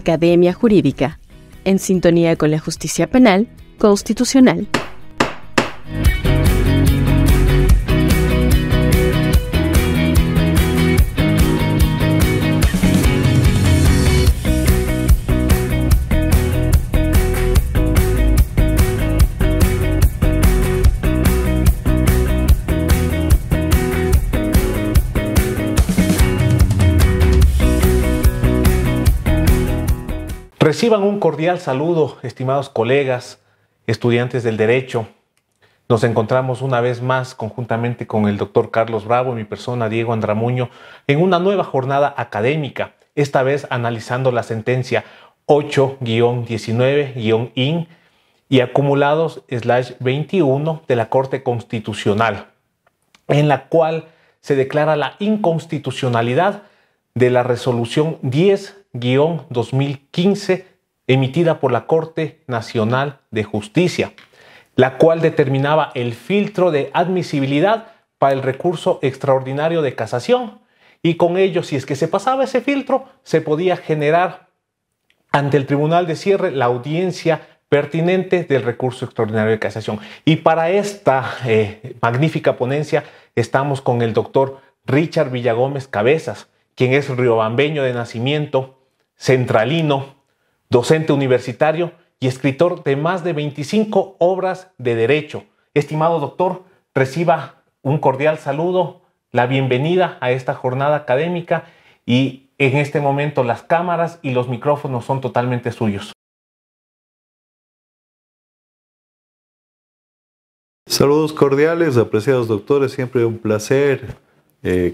Academia Jurídica, en sintonía con la justicia penal constitucional. Reciban un cordial saludo, estimados colegas, estudiantes del Derecho. Nos encontramos una vez más conjuntamente con el doctor Carlos Bravo y mi persona Diego Andramuño en una nueva jornada académica, esta vez analizando la sentencia 8-19-IN y acumulados/21 de la Corte Constitucional, en la cual se declara la inconstitucionalidad de la resolución 10-2015 emitida por la Corte Nacional de Justicia, la cual determinaba el filtro de admisibilidad para el recurso extraordinario de casación, y con ello, si es que se pasaba ese filtro, se podía generar ante el Tribunal de Cierre la audiencia pertinente del recurso extraordinario de casación. Y para esta magnífica ponencia estamos con el doctor Richard Villagómez Cabezas, quien es riobambeño de nacimiento, centralino, docente universitario y escritor de más de 25 obras de derecho. Estimado doctor, reciba un cordial saludo, la bienvenida a esta jornada académica, y en este momento las cámaras y los micrófonos son totalmente suyos. Saludos cordiales, apreciados doctores, siempre un placer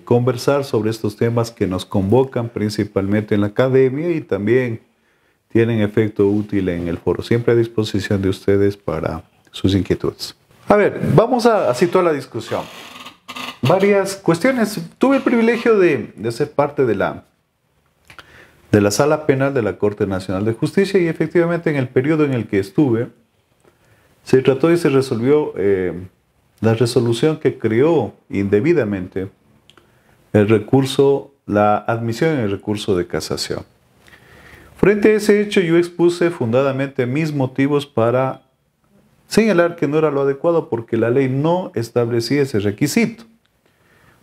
conversar sobre estos temas que nos convocan principalmente en la academia y también tienen efecto útil en el foro. Siempre a disposición de ustedes para sus inquietudes. A ver, vamos a situar la discusión. Varias cuestiones. Tuve el privilegio de ser parte de la Sala Penal de la Corte Nacional de Justicia, y efectivamente en el periodo en el que estuve se trató y se resolvió la resolución que creó indebidamente la admisión en el recurso de casación. Frente a ese hecho, yo expuse fundadamente mis motivos para señalar que no era lo adecuado porque la ley no establecía ese requisito.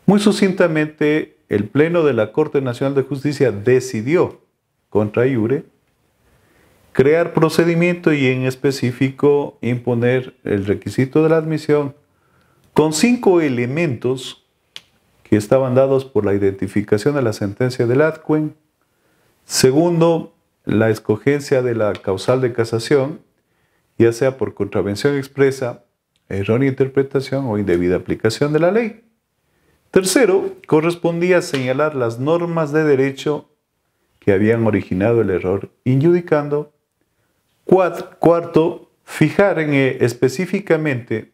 Muy sucintamente, el Pleno de la Corte Nacional de Justicia decidió, contra iure, crear procedimiento y en específico imponer el requisito de la admisión con 5 elementos que estaban dados por la identificación de la sentencia del ADCUEN. Segundo, la escogencia de la causal de casación, ya sea por contravención expresa, errónea interpretación o indebida aplicación de la ley. Tercero, correspondía señalar las normas de derecho que habían originado el error injudicando. Cuarto, fijar específicamente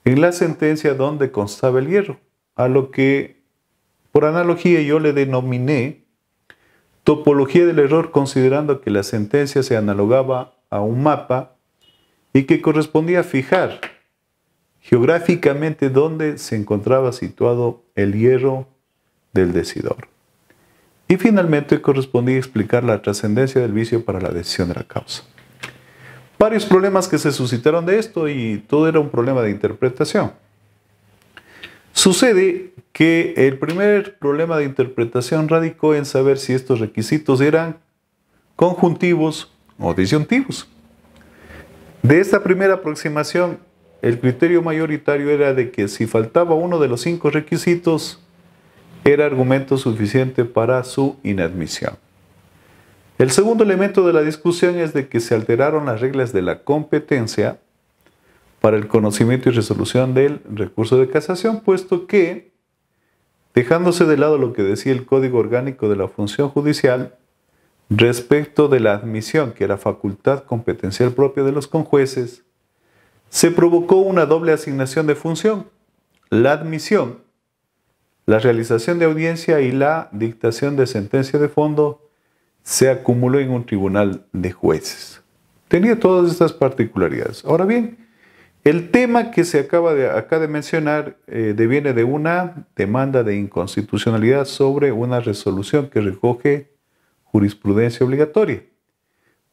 en la sentencia donde constaba el hierro, a lo que por analogía yo le denominé topología del error, considerando que la sentencia se analogaba a un mapa y que correspondía fijar geográficamente dónde se encontraba situado el hierro del decidor. Y finalmente correspondía explicar la trascendencia del vicio para la decisión de la causa. Varios problemas que se suscitaron de esto, y todo era un problema de interpretación. Sucede que el primer problema de interpretación radicó en saber si estos requisitos eran conjuntivos o disyuntivos. De esta primera aproximación, el criterio mayoritario era de que si faltaba uno de los 5 requisitos, era argumento suficiente para su inadmisión. El segundo elemento de la discusión es de que se alteraron las reglas de la competencia para el conocimiento y resolución del recurso de casación, puesto que, dejándose de lado lo que decía el Código Orgánico de la Función Judicial respecto de la admisión, que era facultad competencial propia de los conjueces, se provocó una doble asignación de función: la admisión, la realización de audiencia y la dictación de sentencia de fondo se acumuló en un tribunal de jueces. Tenía todas estas particularidades. Ahora bien, el tema que se acaba de mencionar deviene de una demanda de inconstitucionalidad sobre una resolución que recoge jurisprudencia obligatoria.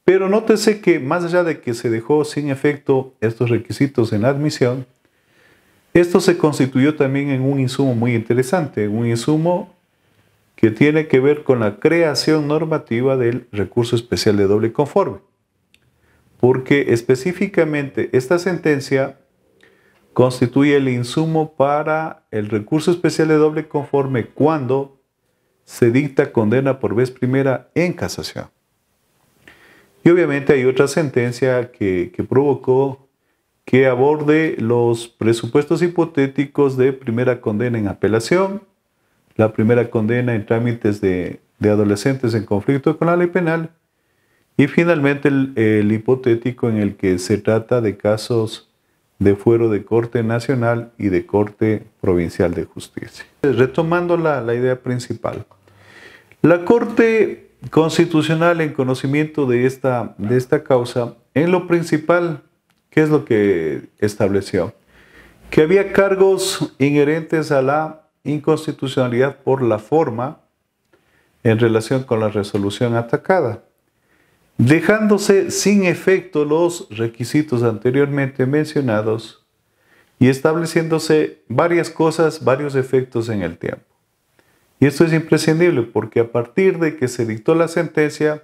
Pero nótese que más allá de que se dejó sin efecto estos requisitos en la admisión, esto se constituyó también en un insumo muy interesante, un insumo que tiene que ver con la creación normativa del recurso especial de doble conforme. Porque específicamente esta sentencia constituye el insumo para el recurso especial de doble conforme cuando se dicta condena por vez primera en casación. Y obviamente hay otra sentencia que provocó que aborde los presupuestos hipotéticos de primera condena en apelación, la primera condena en trámites de adolescentes en conflicto con la ley penal y finalmente el hipotético en el que se trata de casos de fuero de Corte Nacional y de Corte Provincial de Justicia. Retomando la idea principal, la Corte Constitucional, en conocimiento de esta causa, en lo principal, ¿qué es lo que estableció? Que había cargos inherentes a la inconstitucionalidad por la forma en relación con la resolución atacada, dejándose sin efecto los requisitos anteriormente mencionados y estableciéndose varias cosas, varios efectos en el tiempo. Y esto es imprescindible porque a partir de que se dictó la sentencia,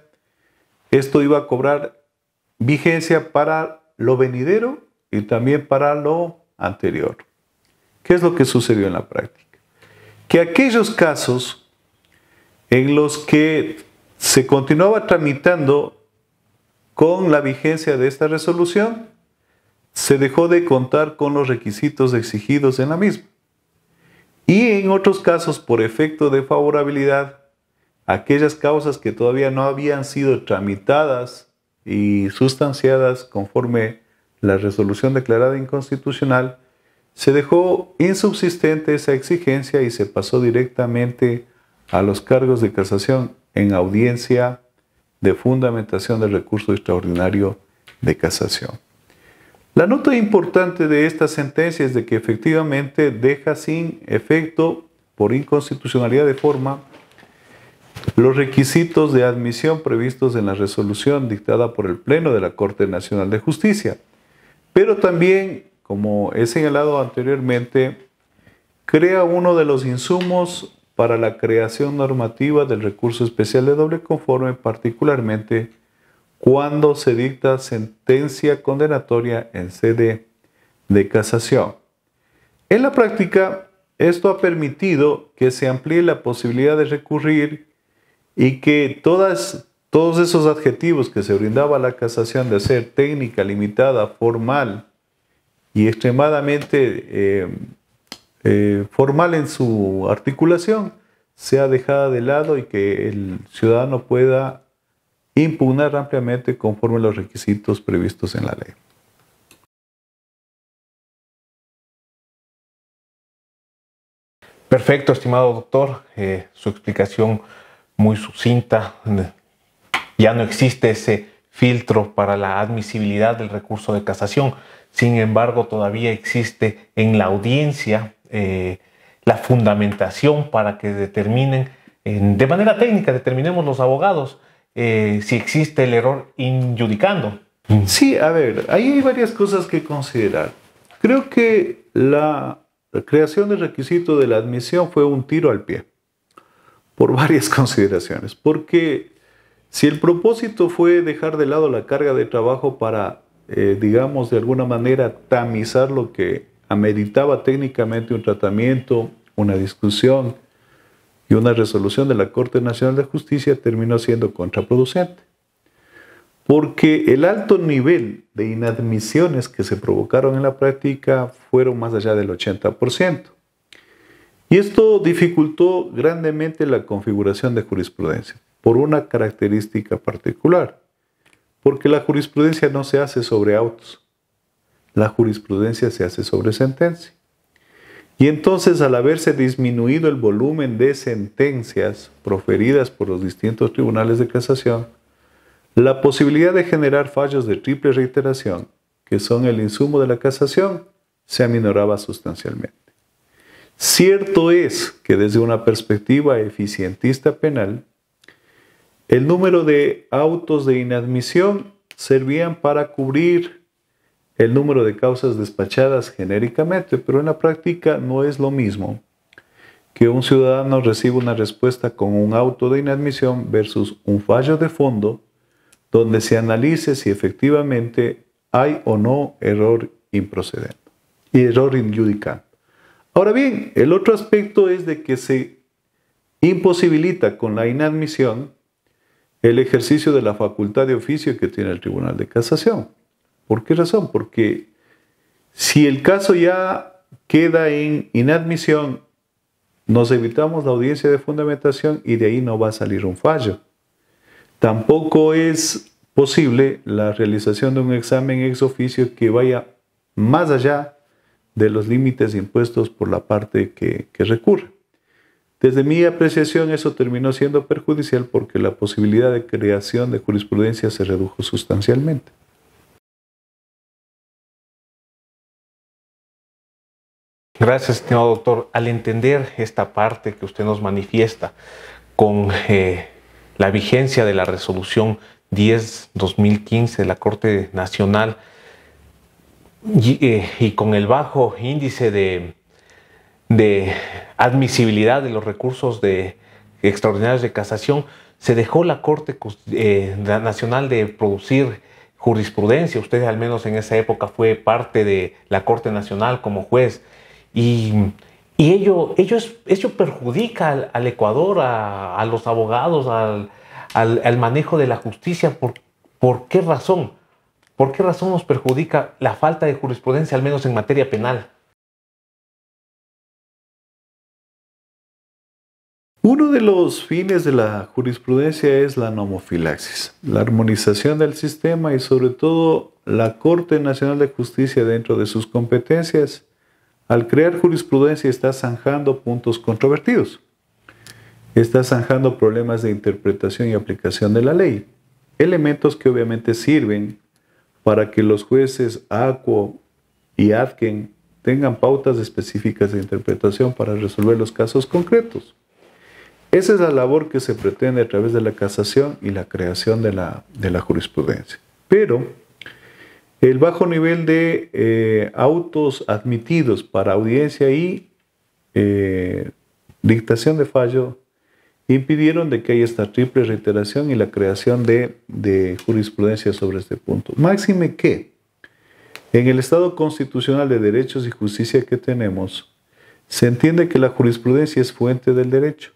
esto iba a cobrar vigencia para lo venidero y también para lo anterior. ¿Qué es lo que sucedió en la práctica? Que aquellos casos en los que se continuaba tramitando con la vigencia de esta resolución, se dejó de contar con los requisitos exigidos en la misma. Y en otros casos, por efecto de favorabilidad, aquellas causas que todavía no habían sido tramitadas y sustanciadas conforme la resolución declarada inconstitucional, se dejó insubsistente esa exigencia y se pasó directamente a los cargos de casación en audiencia de fundamentación del recurso extraordinario de casación. La nota importante de esta sentencia es de que efectivamente deja sin efecto, por inconstitucionalidad de forma, los requisitos de admisión previstos en la resolución dictada por el Pleno de la Corte Nacional de Justicia. Pero también, como he señalado anteriormente, crea uno de los insumos para la creación normativa del recurso especial de doble conforme, particularmente cuando se dicta sentencia condenatoria en sede de casación. En la práctica, esto ha permitido que se amplíe la posibilidad de recurrir y que todos esos adjetivos que se brindaba a la casación de ser técnica, limitada, formal y extremadamente formal en su articulación, sea dejada de lado y que el ciudadano pueda impugnar ampliamente conforme a los requisitos previstos en la ley. Perfecto, estimado doctor. Su explicación muy sucinta. Ya no existe ese filtro para la admisibilidad del recurso de casación. Sin embargo, todavía existe en la audiencia la fundamentación para que determinen, de manera técnica, determinemos los abogados si existe el error injudicando. Sí, a ver, ahí hay varias cosas que considerar. Creo que la creación del requisito de la admisión fue un tiro al pie, por varias consideraciones. Porque si el propósito fue dejar de lado la carga de trabajo para, digamos, de alguna manera tamizar lo que ameritaba técnicamente un tratamiento, una discusión y una resolución de la Corte Nacional de Justicia, terminó siendo contraproducente. Porque el alto nivel de inadmisiones que se provocaron en la práctica fueron más allá del 80%. Y esto dificultó grandemente la configuración de jurisprudencia, por una característica particular. Porque la jurisprudencia no se hace sobre autos. La jurisprudencia se hace sobre sentencia. Y entonces, al haberse disminuido el volumen de sentencias proferidas por los distintos tribunales de casación, la posibilidad de generar fallos de triple reiteración, que son el insumo de la casación, se aminoraba sustancialmente. Cierto es que desde una perspectiva eficientista penal, El número de autos de inadmisión servían para cubrir el número de causas despachadas genéricamente, pero en la práctica no es lo mismo que un ciudadano reciba una respuesta con un auto de inadmisión versus un fallo de fondo donde se analice si efectivamente hay o no error improcedente y error injudicante. Ahora bien, el otro aspecto es de que se imposibilita con la inadmisión el ejercicio de la facultad de oficio que tiene el Tribunal de Casación. ¿Por qué razón? Porque si el caso ya queda en inadmisión, nos evitamos la audiencia de fundamentación y de ahí no va a salir un fallo. Tampoco es posible la realización de un examen ex oficio que vaya más allá de los límites impuestos por la parte que recurre. Desde mi apreciación, eso terminó siendo perjudicial porque la posibilidad de creación de jurisprudencia se redujo sustancialmente. Gracias, estimado doctor. Al entender esta parte que usted nos manifiesta con la vigencia de la resolución 10/2015 de la Corte Nacional y con el bajo índice de admisibilidad de los recursos extraordinarios de casación, se dejó la Corte Nacional de producir jurisprudencia. Usted, al menos en esa época, fue parte de la Corte Nacional como juez. Y ello perjudica al Ecuador, a los abogados, al manejo de la justicia. ¿Por qué razón? ¿Por qué razón nos perjudica la falta de jurisprudencia, al menos en materia penal? Uno de los fines de la jurisprudencia es la nomofilaxis, la armonización del sistema y sobre todo la Corte Nacional de Justicia dentro de sus competencias. Al crear jurisprudencia está zanjando puntos controvertidos, está zanjando problemas de interpretación y aplicación de la ley, elementos que obviamente sirven para que los jueces ACUO y ADCEN tengan pautas específicas de interpretación para resolver los casos concretos. Esa es la labor que se pretende a través de la casación y la creación de la jurisprudencia. Pero el bajo nivel de autos admitidos para audiencia y dictación de fallo impidieron de que haya esta triple reiteración y la creación de jurisprudencia sobre este punto. Máxime que en el Estado constitucional de derechos y justicia que tenemos, se entiende que la jurisprudencia es fuente del derecho.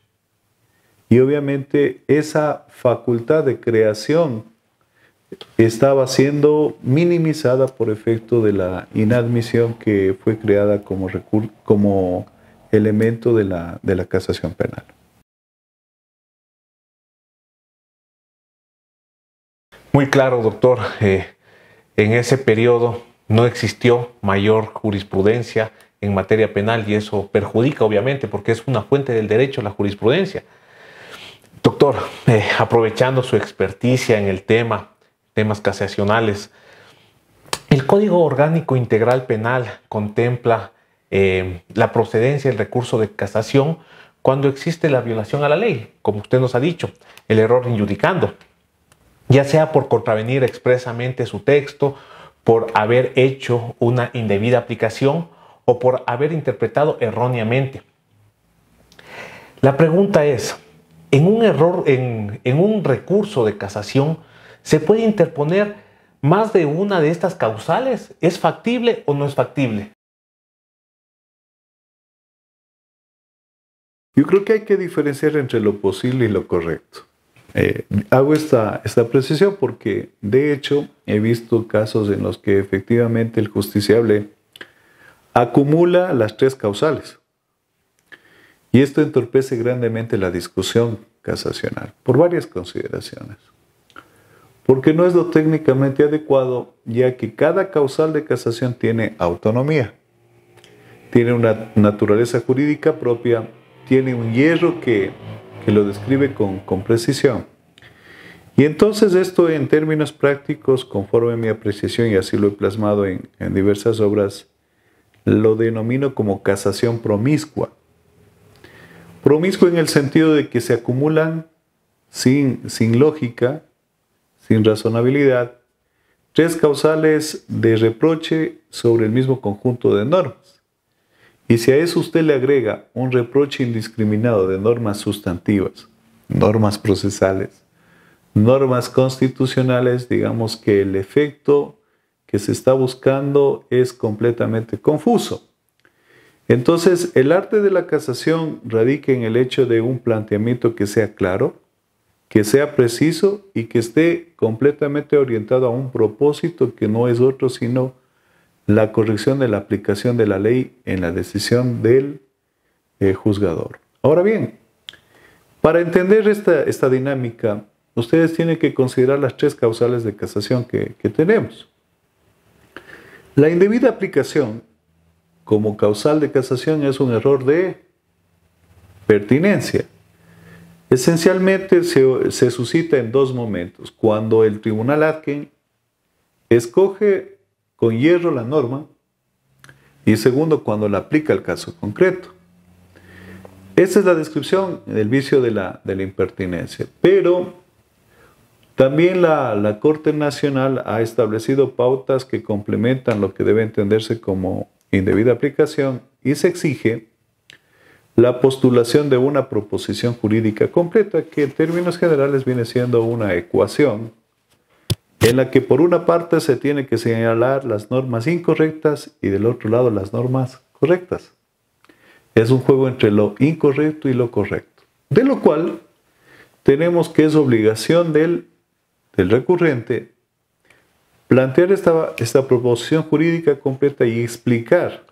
Y obviamente esa facultad de creación estaba siendo minimizada por efecto de la inadmisión que fue creada como elemento de la casación penal. Muy claro, doctor. En ese periodo no existió mayor jurisprudencia en materia penal y eso perjudica obviamente porque es una fuente del derecho la jurisprudencia. Doctor, aprovechando su experticia en el temas casacionales, el Código Orgánico Integral Penal contempla la procedencia del recurso de casación cuando existe la violación a la ley, como usted nos ha dicho, el error injudicando, ya sea por contravenir expresamente su texto, por haber hecho una indebida aplicación o por haber interpretado erróneamente. La pregunta es, en un recurso de casación, ¿se puede interponer más de una de estas causales? ¿Es factible o no es factible? Yo creo que hay que diferenciar entre lo posible y lo correcto. Hago esta precisión porque, de hecho, he visto casos en los que efectivamente el justiciable acumula las tres causales. Y esto entorpece grandemente la discusión casacional por varias consideraciones. Porque no es lo técnicamente adecuado, ya que cada causal de casación tiene autonomía, tiene una naturaleza jurídica propia, tiene un hierro que lo describe con precisión. Y entonces esto en términos prácticos, conforme a mi apreciación, y así lo he plasmado en diversas obras, lo denomino como casación promiscua. Promiscua en el sentido de que se acumulan sin lógica, sin razonabilidad, 3 causales de reproche sobre el mismo conjunto de normas. Y si a eso usted le agrega un reproche indiscriminado de normas sustantivas, normas procesales, normas constitucionales, digamos que el efecto que se está buscando es completamente confuso. Entonces, el arte de la casación radica en el hecho de un planteamiento que sea claro, que sea preciso y que esté completamente orientado a un propósito que no es otro sino la corrección de la aplicación de la ley en la decisión del juzgador. Ahora bien, para entender esta dinámica, ustedes tienen que considerar las 3 causales de casación que tenemos. La indebida aplicación como causal de casación es un error de pertinencia. Esencialmente se suscita en 2 momentos. Cuando el tribunal Atkin escoge con hierro la norma y segundo, cuando la aplica al caso concreto. Esta es la descripción del vicio de la impertinencia. Pero también la Corte Nacional ha establecido pautas que complementan lo que debe entenderse como indebida aplicación y se exige la postulación de una proposición jurídica completa que en términos generales viene siendo una ecuación en la que por una parte se tiene que señalar las normas incorrectas y del otro lado las normas correctas. Es un juego entre lo incorrecto y lo correcto, de lo cual tenemos que es obligación del recurrente plantear esta proposición jurídica completa y explicar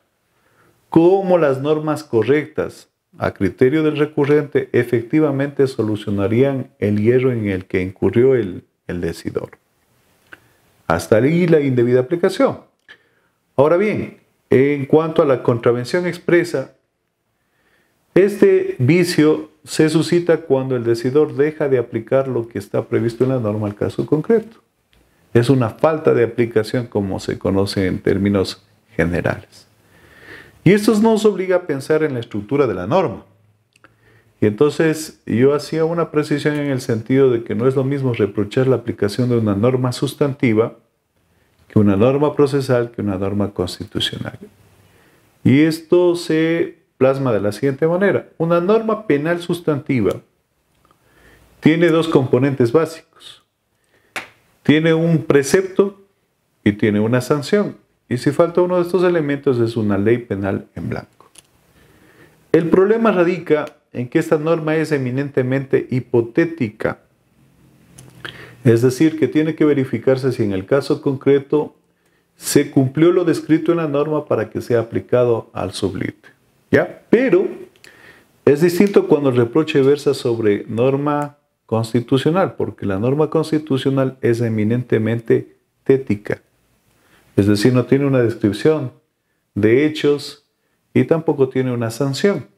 cómo las normas correctas, a criterio del recurrente, efectivamente solucionarían el hierro en el que incurrió el decidor. Hasta ahí la indebida aplicación. Ahora bien, en cuanto a la contravención expresa, este vicio se suscita cuando el decidor deja de aplicar lo que está previsto en la norma al caso concreto. Es una falta de aplicación como se conoce en términos generales. Y esto nos obliga a pensar en la estructura de la norma. Y entonces yo hacía una precisión en el sentido de que no es lo mismo reprochar la aplicación de una norma sustantiva que una norma procesal, que una norma constitucional. Y esto se plasma de la siguiente manera. Una norma penal sustantiva tiene 2 componentes básicos. Tiene un precepto y tiene una sanción. Y si falta uno de estos elementos es una ley penal en blanco. El problema radica en que esta norma es eminentemente hipotética. Es decir, que tiene que verificarse si en el caso concreto se cumplió lo descrito en la norma para que sea aplicado al sublite. ¿Ya? Pero es distinto cuando el reproche versa sobre norma constitucional, porque la norma constitucional es eminentemente tética. Es decir, no tiene una descripción de hechos y tampoco tiene una sanción.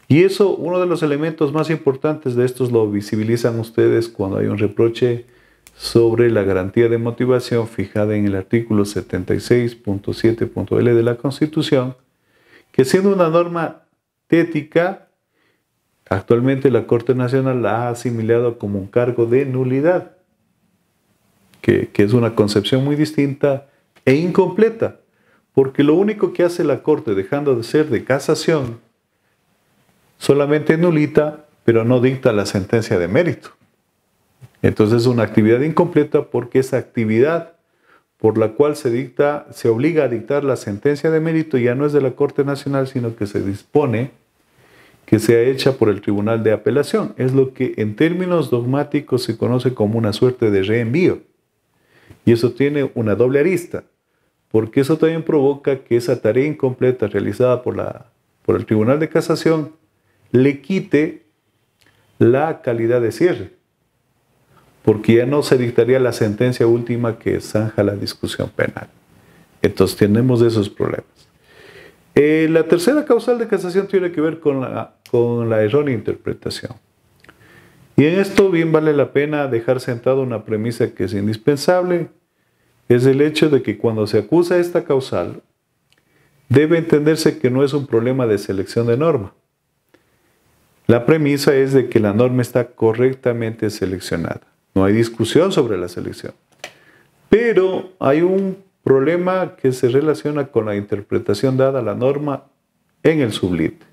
Y eso, uno de los elementos más importantes de estos lo visibilizan ustedes cuando hay un reproche sobre la garantía de motivación fijada en el artículo 76.7.l de la Constitución, que siendo una norma tética, actualmente la Corte Nacional la ha asimilado como un cargo de nulidad, que es una concepción muy distinta e incompleta, porque lo único que hace la Corte, dejando de ser de casación, solamente nulita, pero no dicta la sentencia de mérito. Entonces es una actividad incompleta porque esa actividad por la cual se obliga a dictar la sentencia de mérito ya no es de la Corte Nacional, sino que se dispone que sea hecha por el Tribunal de Apelación. Es lo que en términos dogmáticos se conoce como una suerte de reenvío. Y eso tiene una doble arista, porque eso también provoca que esa tarea incompleta realizada por el Tribunal de Casación le quite la calidad de cierre, porque ya no se dictaría la sentencia última que zanja la discusión penal. Entonces tenemos esos problemas. La tercera causal de casación tiene que ver con la errónea interpretación. Y en esto bien vale la pena dejar sentada una premisa que es indispensable, es el hecho de que cuando se acusa esta causal, debe entenderse que no es un problema de selección de norma. La premisa es de que la norma está correctamente seleccionada. No hay discusión sobre la selección. Pero hay un problema que se relaciona con la interpretación dada a la norma en el sublite.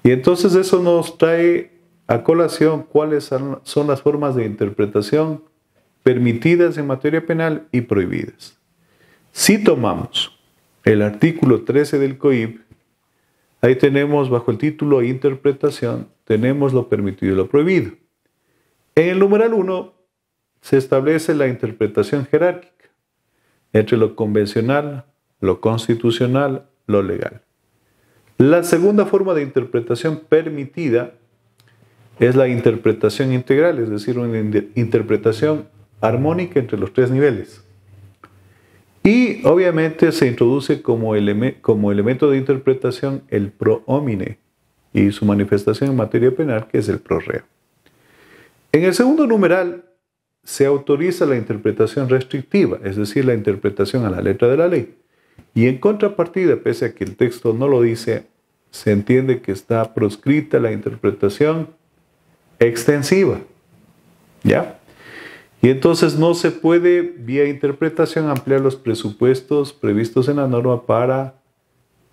Y entonces eso nos trae a colación cuáles son las formas de interpretación permitidas en materia penal y prohibidas. Si tomamos el artículo 13 del COIP, ahí tenemos bajo el título Interpretación, tenemos lo permitido y lo prohibido. En el numeral 1 se establece la interpretación jerárquica entre lo convencional, lo constitucional, lo legal. La segunda forma de interpretación permitida es la interpretación integral, es decir, una interpretación armónica entre los tres niveles. Y obviamente se introduce como elemento de interpretación el pro homine y su manifestación en materia penal, que es el pro reo. En el segundo numeral se autoriza la interpretación restrictiva, es decir, la interpretación a la letra de la ley. Y en contrapartida, pese a que el texto no lo dice, se entiende que está proscrita la interpretación extensiva. ¿Ya? Y entonces no se puede, vía interpretación, ampliar los presupuestos previstos en la norma para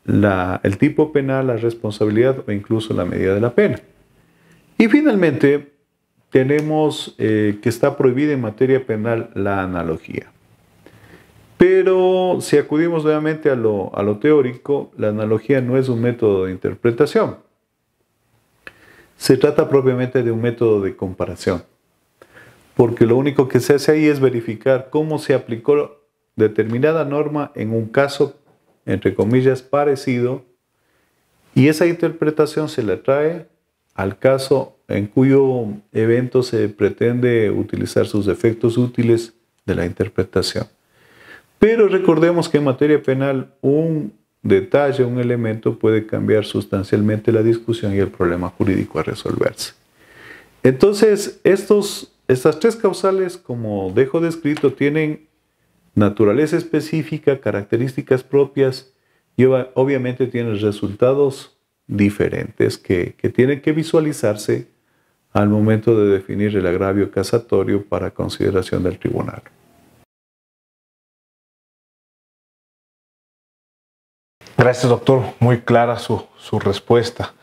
el tipo penal, la responsabilidad o incluso la medida de la pena. Y finalmente, tenemos que está prohibida en materia penal la analogía. Pero si acudimos nuevamente a lo teórico, la analogía no es un método de interpretación. Se trata propiamente de un método de comparación. Porque lo único que se hace ahí es verificar cómo se aplicó determinada norma en un caso, entre comillas, parecido, y esa interpretación se le trae al caso en cuyo evento se pretende utilizar sus efectos útiles de la interpretación. Pero recordemos que en materia penal un detalle, un elemento puede cambiar sustancialmente la discusión y el problema jurídico a resolverse. Entonces, estas tres causales, como dejo descrito, tienen naturaleza específica, características propias y obviamente tienen resultados diferentes que tienen que visualizarse al momento de definir el agravio casatorio para consideración del tribunal. Gracias, doctor. Muy clara su respuesta.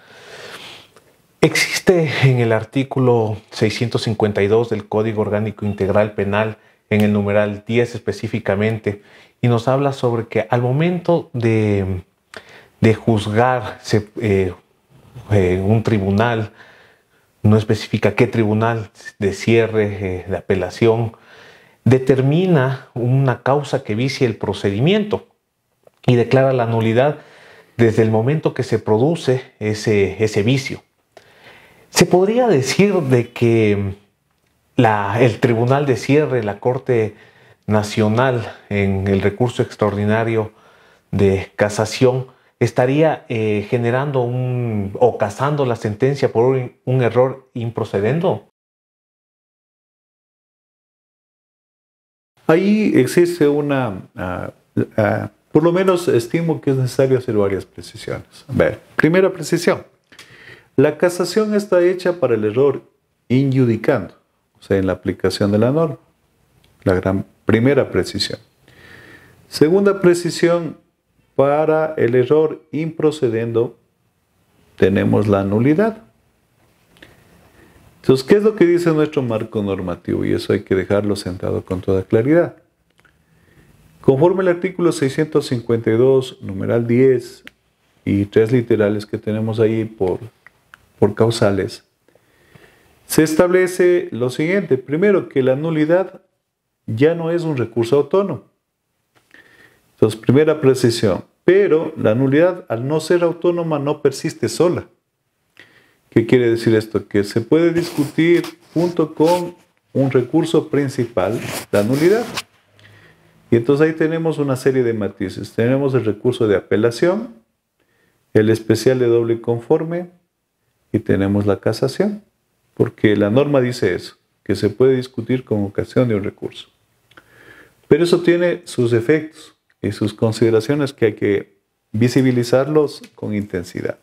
Existe en el artículo 652 del Código Orgánico Integral Penal, en el numeral 10 específicamente, y nos habla sobre que al momento de juzgar un tribunal, no especifica qué tribunal de cierre, de apelación, determina una causa que vicie el procedimiento y declara la nulidad desde el momento que se produce ese vicio. Se podría decir de que el tribunal de cierre, la Corte Nacional, en el recurso extraordinario de casación, estaría generando o casando la sentencia por un error improcedendo. Ahí existe por lo menos estimo que es necesario hacer varias precisiones. A ver, primera precisión. La casación está hecha para el error injudicando, o sea, en la aplicación de la norma. La primera precisión. Segunda precisión, para el error improcedendo tenemos la nulidad. Entonces, ¿qué es lo que dice nuestro marco normativo? Y eso hay que dejarlo sentado con toda claridad. Conforme el artículo 652, numeral 10 y 3 literales que tenemos ahí por causales, se establece lo siguiente. Primero, que la nulidad ya no es un recurso autónomo. Entonces, primera precisión. Pero la nulidad, al no ser autónoma, no persiste sola. ¿Qué quiere decir esto? Que se puede discutir junto con un recurso principal, la nulidad. Y entonces ahí tenemos una serie de matices. Tenemos el recurso de apelación, el especial de doble conforme y tenemos la casación. Porque la norma dice eso, que se puede discutir con ocasión de un recurso. Pero eso tiene sus efectos y sus consideraciones que hay que visibilizarlos con intensidad.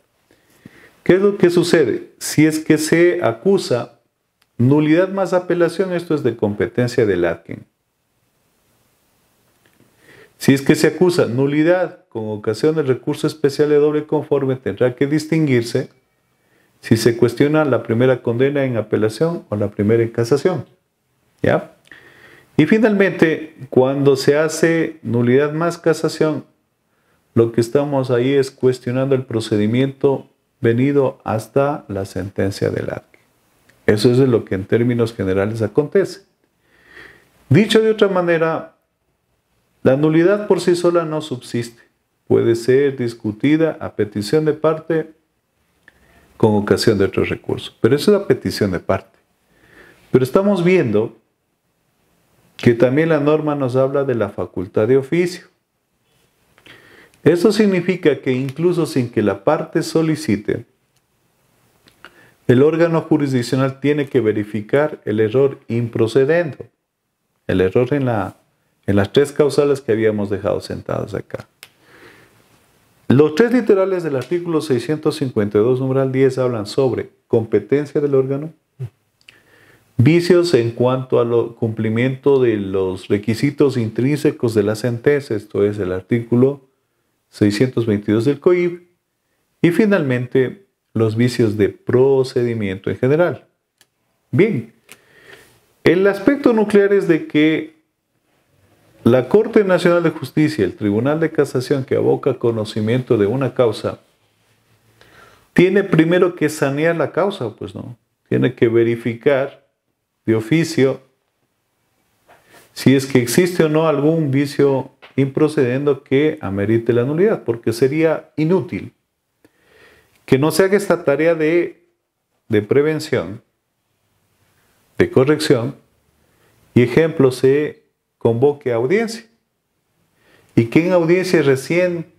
¿Qué es lo que sucede? Si es que se acusa nulidad más apelación, esto es de competencia del adquin. Si es que se acusa nulidad con ocasión del recurso especial de doble conforme, tendrá que distinguirse si se cuestiona la primera condena en apelación o la primera en casación. ¿Ya? Y finalmente, cuando se hace nulidad más casación, lo que estamos ahí es cuestionando el procedimiento venido hasta la sentencia del adquin. Eso es lo que en términos generales acontece. Dicho de otra manera, la nulidad por sí sola no subsiste. Puede ser discutida a petición de parte con ocasión de otro recurso. Pero eso es a petición de parte. Pero estamos viendo que también la norma nos habla de la facultad de oficio. Eso significa que incluso sin que la parte solicite, el órgano jurisdiccional tiene que verificar el error improcedendo, el error en las tres causales que habíamos dejado sentados acá. Los tres literales del artículo 652, numeral 10, hablan sobre competencia del órgano, vicios en cuanto al cumplimiento de los requisitos intrínsecos de la sentencia, esto es el artículo 622 del COIP, y finalmente los vicios de procedimiento en general. Bien, el aspecto nuclear es de que la Corte Nacional de Justicia, el Tribunal de Casación que aboca conocimiento de una causa, tiene primero que sanear la causa, pues no, tiene que verificar de oficio si es que existe o no algún vicio improcedendo que amerite la nulidad, porque sería inútil que no se haga esta tarea de prevención, de corrección, y ejemplo, se convoque a audiencia, y que en audiencia recién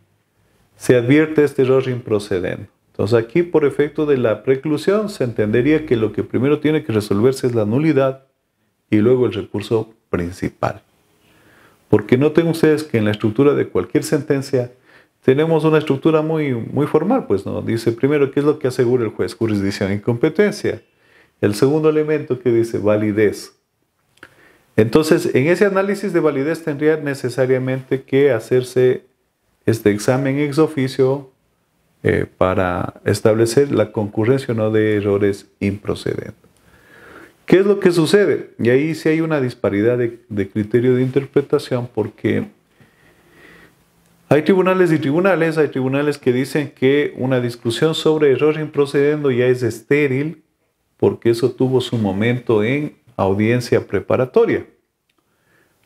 se advierte este error improcedendo. Entonces aquí, por efecto de la preclusión, se entendería que lo que primero tiene que resolverse es la nulidad y luego el recurso principal. Porque noten ustedes que en la estructura de cualquier sentencia tenemos una estructura muy formal, pues no. Dice primero qué es lo que asegura el juez, jurisdicción y competencia. El segundo elemento que dice validez. Entonces, en ese análisis de validez tendría necesariamente que hacerse este examen ex oficio para establecer la concurrencia o no de errores improcedentes. ¿Qué es lo que sucede? Y ahí sí hay una disparidad de criterio de interpretación, porque hay tribunales y tribunales. Hay tribunales que dicen que una discusión sobre error improcedendo ya es estéril, porque eso tuvo su momento en audiencia preparatoria.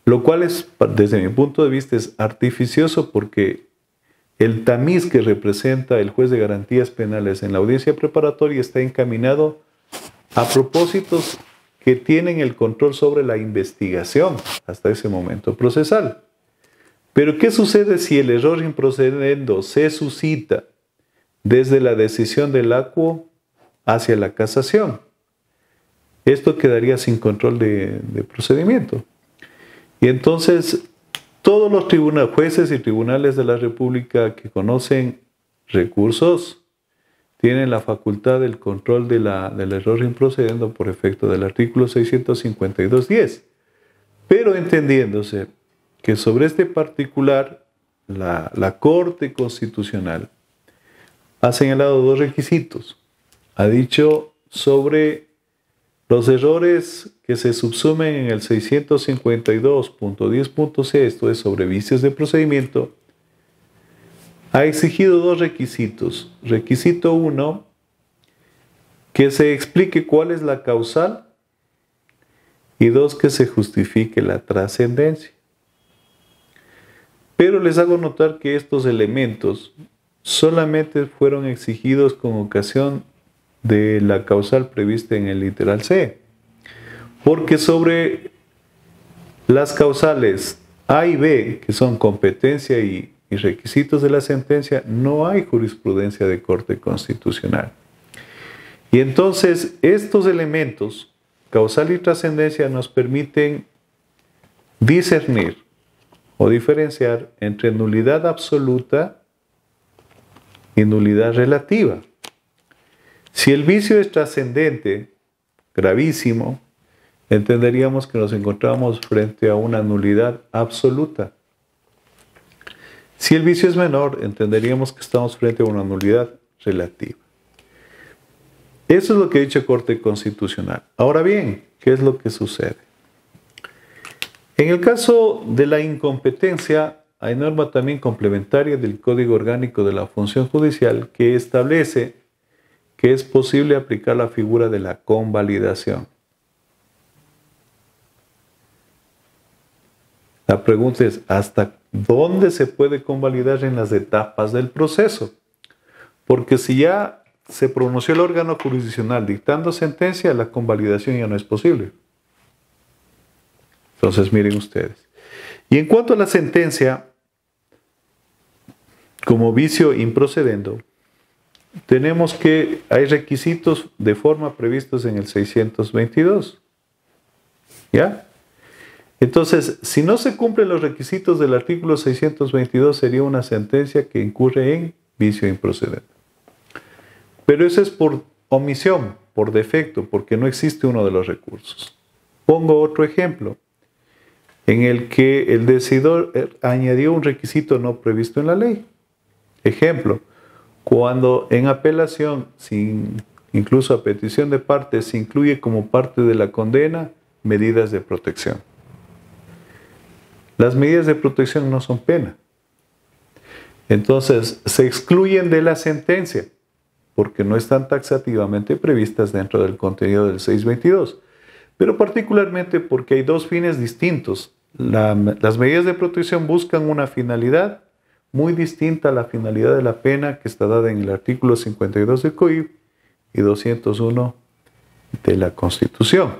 Lo cual es, desde mi punto de vista, es artificioso, porque el tamiz que representa el juez de garantías penales en la audiencia preparatoria está encaminado a propósitos que tienen el control sobre la investigación hasta ese momento procesal. Pero ¿qué sucede si el error improcedendo se suscita desde la decisión del acuo hacia la casación? Esto quedaría sin control de procedimiento. Y entonces todos los jueces y tribunales de la República que conocen recursos tienen la facultad del control del error improcedendo por efecto del artículo 652.10. Pero entendiéndose que sobre este particular la Corte Constitucional ha señalado dos requisitos. Ha dicho sobre los errores que se subsumen en el 652.10.c, esto es sobre vicios de procedimiento, ha exigido dos requisitos. Requisito 1, que se explique cuál es la causal, y 2, que se justifique la trascendencia. Pero les hago notar que estos elementos solamente fueron exigidos con ocasión de la causal prevista en el literal C, porque sobre las causales A y B, que son competencia y requisitos de la sentencia, no hay jurisprudencia de Corte Constitucional. Y entonces estos elementos, causal y trascendencia, nos permiten discernir o diferenciar entre nulidad absoluta y nulidad relativa. Si el vicio es trascendente, gravísimo, entenderíamos que nos encontramos frente a una nulidad absoluta. Si el vicio es menor, entenderíamos que estamos frente a una nulidad relativa. Eso es lo que ha dicho la Corte Constitucional. Ahora bien, ¿qué es lo que sucede? En el caso de la incompetencia, hay norma también complementaria del Código Orgánico de la Función Judicial que establece que es posible aplicar la figura de la convalidación. La pregunta es, ¿hasta dónde se puede convalidar en las etapas del proceso? Porque si ya se pronunció el órgano jurisdiccional dictando sentencia, la convalidación ya no es posible. Entonces, miren ustedes. Y en cuanto a la sentencia, como vicio improcedendo, tenemos que hay requisitos de forma previstos en el 622. ¿Ya? Entonces, si no se cumplen los requisitos del artículo 622, sería una sentencia que incurre en vicio improcedente. Pero eso es por omisión, por defecto, porque no existe uno de los recursos. Pongo otro ejemplo, en el que el decidor añadió un requisito no previsto en la ley. Ejemplo, cuando en apelación, incluso a petición de parte, se incluye como parte de la condena medidas de protección. Las medidas de protección no son pena. Entonces, se excluyen de la sentencia porque no están taxativamente previstas dentro del contenido del 622, pero particularmente porque hay dos fines distintos. Las medidas de protección buscan una finalidad muy distinta a la finalidad de la pena que está dada en el artículo 52 del COIP y 201 de la Constitución.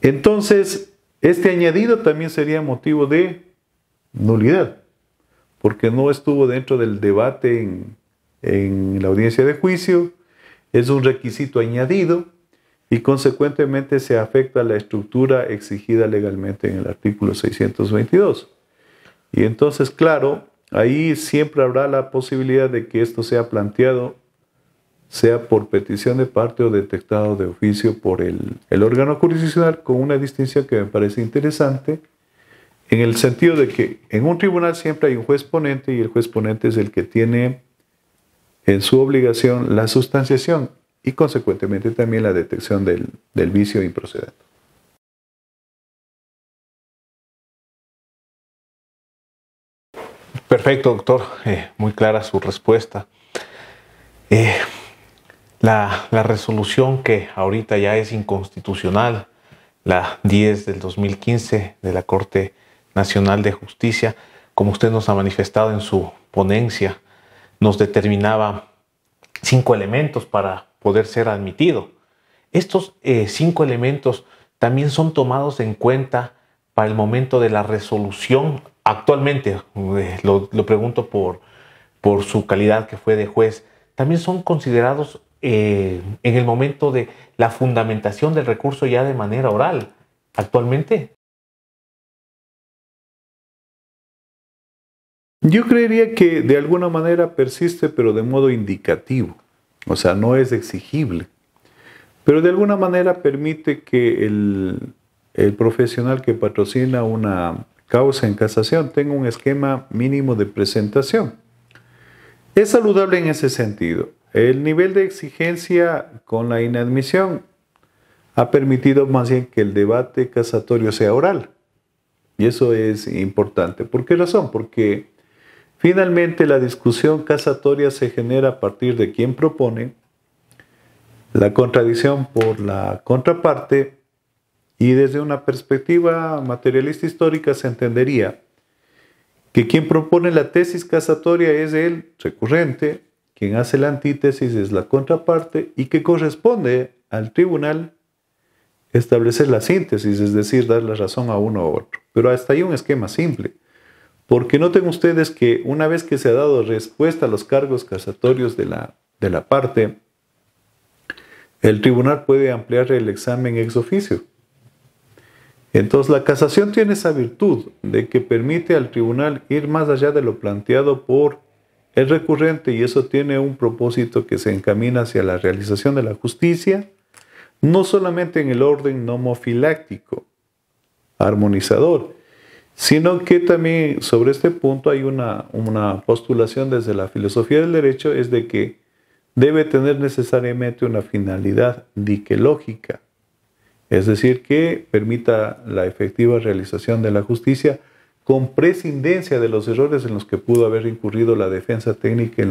Entonces, este añadido también sería motivo de nulidad, porque no estuvo dentro del debate en la audiencia de juicio, es un requisito añadido y consecuentemente se afecta a la estructura exigida legalmente en el artículo 622. Y entonces, claro, ahí siempre habrá la posibilidad de que esto sea planteado, sea por petición de parte o detectado de oficio por el órgano jurisdiccional, con una distinción que me parece interesante, en el sentido de que en un tribunal siempre hay un juez ponente y el juez ponente es el que tiene en su obligación la sustanciación y consecuentemente también la detección del vicio improcedente. Perfecto, doctor. Muy clara su respuesta. La resolución que ahorita ya es inconstitucional, la 10 del 2015 de la Corte Nacional de Justicia, como usted nos ha manifestado en su ponencia, nos determinaba 5 elementos para poder ser admitido. Estos 5 elementos también son tomados en cuenta para el momento de la resolución. Actualmente, lo pregunto por su calidad que fue de juez, también son considerados en el momento de la fundamentación del recurso ya de manera oral, actualmente. Yo creería que de alguna manera persiste, pero de modo indicativo. O sea, no es exigible. Pero de alguna manera permite que el profesional que patrocina una causa en casación tenga un esquema mínimo de presentación. Es saludable en ese sentido. El nivel de exigencia con la inadmisión ha permitido más bien que el debate casatorio sea oral. Y eso es importante. ¿Por qué razón? Porque finalmente la discusión casatoria se genera a partir de quien propone, la contradicción por la contraparte, y desde una perspectiva materialista histórica se entendería que quien propone la tesis casatoria es el recurrente, quien hace la antítesis es la contraparte y que corresponde al tribunal establecer la síntesis, es decir, dar la razón a uno u otro. Pero hasta ahí un esquema simple, porque noten ustedes que una vez que se ha dado respuesta a los cargos casatorios de la parte, el tribunal puede ampliar el examen ex oficio. Entonces la casación tiene esa virtud de que permite al tribunal ir más allá de lo planteado por es recurrente y eso tiene un propósito que se encamina hacia la realización de la justicia, no solamente en el orden nomofiláctico, armonizador, sino que también sobre este punto hay una postulación desde la filosofía del derecho, es de que debe tener necesariamente una finalidad diquelógica, es decir, que permita la efectiva realización de la justicia con prescindencia de los errores en los que pudo haber incurrido la defensa técnica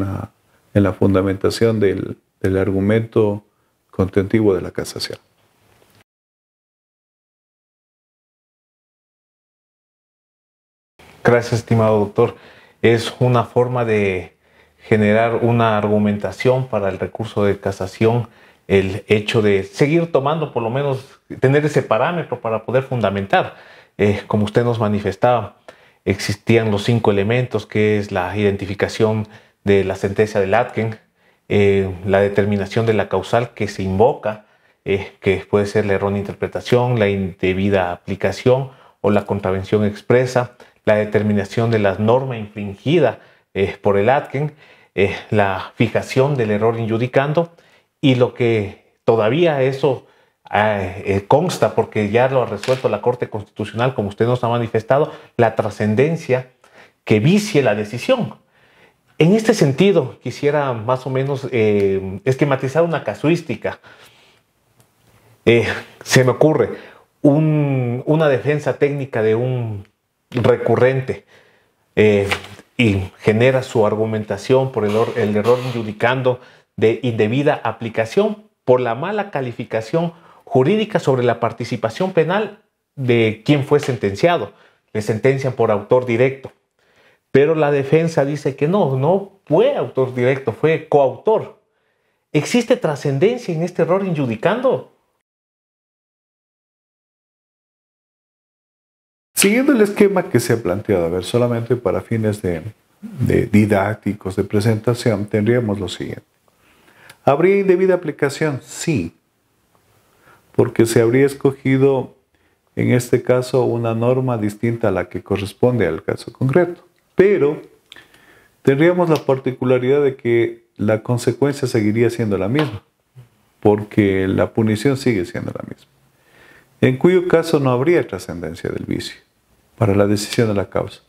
en la fundamentación del argumento contentivo de la casación. Gracias, estimado doctor. Es una forma de generar una argumentación para el recurso de casación, el hecho de seguir tomando, por lo menos, tener ese parámetro para poder fundamentar. Como usted nos manifestaba, existían los 5 elementos, que es la identificación de la sentencia del Atkin, la determinación de la causal que se invoca, que puede ser la errónea interpretación, la indebida aplicación o la contravención expresa, la determinación de la norma infringida por el Atkin, la fijación del error injudicando, y lo que todavía eso consta, porque ya lo ha resuelto la Corte Constitucional, como usted nos ha manifestado, la trascendencia que vicie la decisión. En este sentido, quisiera más o menos esquematizar una casuística. Se me ocurre una defensa técnica de un recurrente y genera su argumentación por el error injudicando de indebida aplicación por la mala calificación jurídica sobre la participación penal de quien fue sentenciado. Le sentencian por autor directo, pero la defensa dice que no fue autor directo, fue coautor. ¿Existe trascendencia en este error injudicando? Siguiendo el esquema que se ha planteado, a ver, solamente para fines de didácticos, de presentación, tendríamos lo siguiente. ¿Habría indebida aplicación? Sí, porque se habría escogido, en este caso, una norma distinta a la que corresponde al caso concreto. Pero tendríamos la particularidad de que la consecuencia seguiría siendo la misma, porque la punición sigue siendo la misma, en cuyo caso no habría trascendencia del vicio para la decisión de la causa.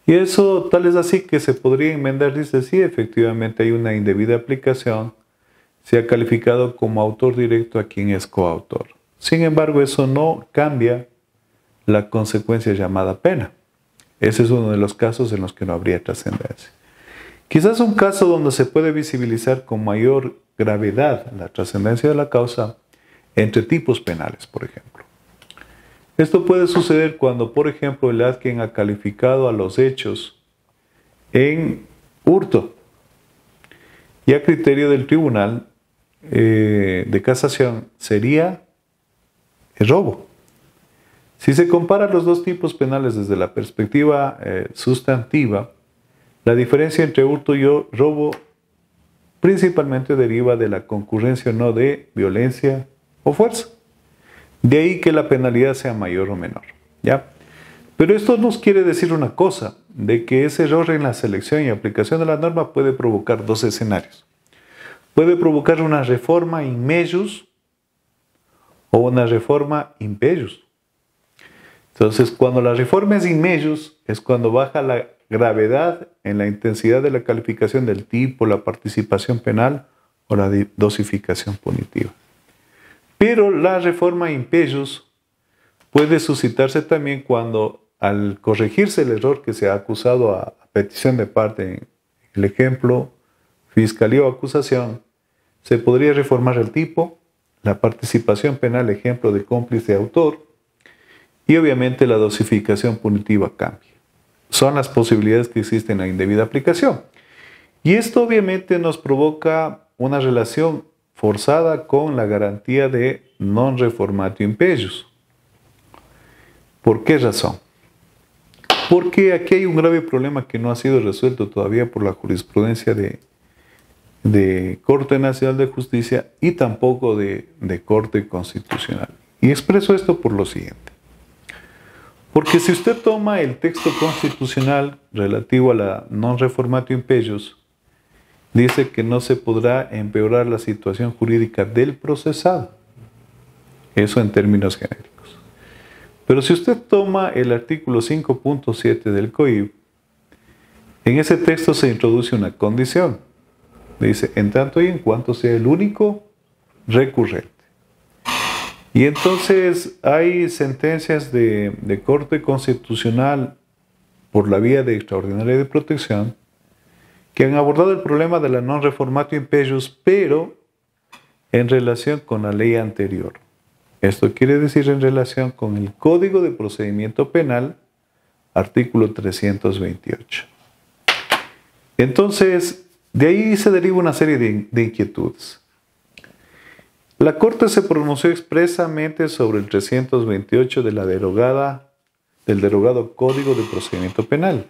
Y eso tal es así que se podría enmendar, dice, sí, efectivamente hay una indebida aplicación, se ha calificado como autor directo a quien es coautor. Sin embargo, eso no cambia la consecuencia llamada pena. Ese es uno de los casos en los que no habría trascendencia. Quizás un caso donde se puede visibilizar con mayor gravedad la trascendencia de la causa entre tipos penales, por ejemplo. Esto puede suceder cuando, por ejemplo, el Atkin ha calificado a los hechos en hurto y a criterio del tribunal de casación sería el robo. Si se comparan los dos tipos penales desde la perspectiva sustantiva, la diferencia entre hurto y robo principalmente deriva de la concurrencia o no de violencia o fuerza. De ahí que la penalidad sea mayor o menor, ¿ya? Pero esto nos quiere decir una cosa, de que ese error en la selección y aplicación de la norma puede provocar dos escenarios. Puede provocar una reforma in meius o una reforma in peius. Entonces, cuando la reforma es in meius, es cuando baja la gravedad en la intensidad de la calificación del tipo, la participación penal o la dosificación punitiva. Pero la reforma in peius puede suscitarse también cuando, al corregirse el error que se ha acusado a petición de parte, en el ejemplo, fiscalía o acusación, se podría reformar el tipo, la participación penal, ejemplo de cómplice autor, y obviamente la dosificación punitiva cambia. Son las posibilidades que existen en la indebida aplicación. Y esto obviamente nos provoca una relación forzada con la garantía de non reformatio in peius. ¿Por qué razón? Porque aquí hay un grave problema que no ha sido resuelto todavía por la jurisprudencia de Corte Nacional de Justicia y tampoco de Corte Constitucional. Y expreso esto por lo siguiente. Porque si usted toma el texto constitucional relativo a la non reformatio in peius, dice que no se podrá empeorar la situación jurídica del procesado. Eso en términos genéricos. Pero si usted toma el artículo 5.7 del COIP, en ese texto se introduce una condición. Dice, en tanto y en cuanto sea el único recurrente. Y entonces hay sentencias de Corte Constitucional por la vía de extraordinaria de protección que han abordado el problema de la non reformatio imperius, pero en relación con la ley anterior. Esto quiere decir en relación con el Código de Procedimiento Penal, artículo 328. Entonces, de ahí se deriva una serie de inquietudes. La Corte se pronunció expresamente sobre el 328 del derogado Código de Procedimiento Penal.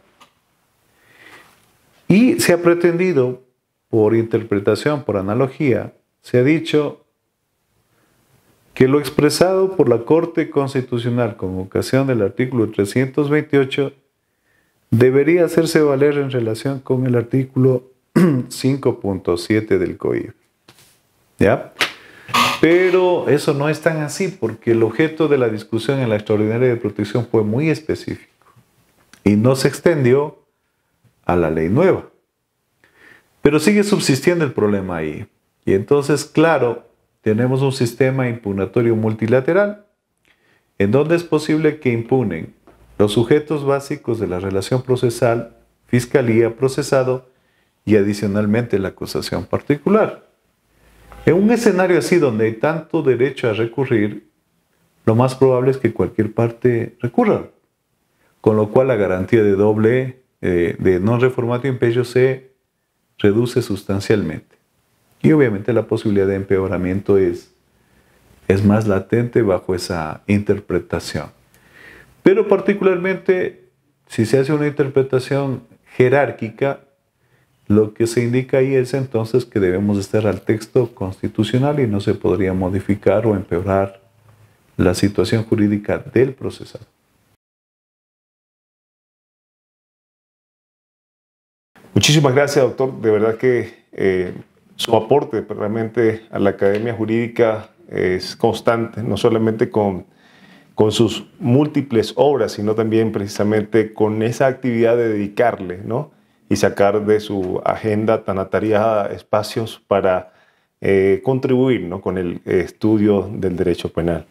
Y se ha pretendido, por interpretación, por analogía, se ha dicho que lo expresado por la Corte Constitucional con ocasión del artículo 328 debería hacerse valer en relación con el artículo 5.7 del COIP. ¿Ya? Pero eso no es tan así, porque el objeto de la discusión en la extraordinaria de protección fue muy específico y no se extendió a la ley nueva. Pero sigue subsistiendo el problema ahí. Y entonces, claro, tenemos un sistema impugnatorio multilateral en donde es posible que impugnen los sujetos básicos de la relación procesal, fiscalía, procesado y adicionalmente la acusación particular. En un escenario así donde hay tanto derecho a recurrir, lo más probable es que cualquier parte recurra, con lo cual la garantía de non reformatio imperio se reduce sustancialmente. Y obviamente la posibilidad de empeoramiento es más latente bajo esa interpretación. Pero particularmente, si se hace una interpretación jerárquica, lo que se indica ahí es entonces que debemos estar al texto constitucional y no se podría modificar o empeorar la situación jurídica del procesado. Muchísimas gracias, doctor. De verdad que su aporte realmente a la academia jurídica es constante, no solamente con sus múltiples obras, sino también precisamente con esa actividad de dedicarle, ¿no?, y sacar de su agenda tan atareada espacios para contribuir, ¿no?, con el estudio del derecho penal.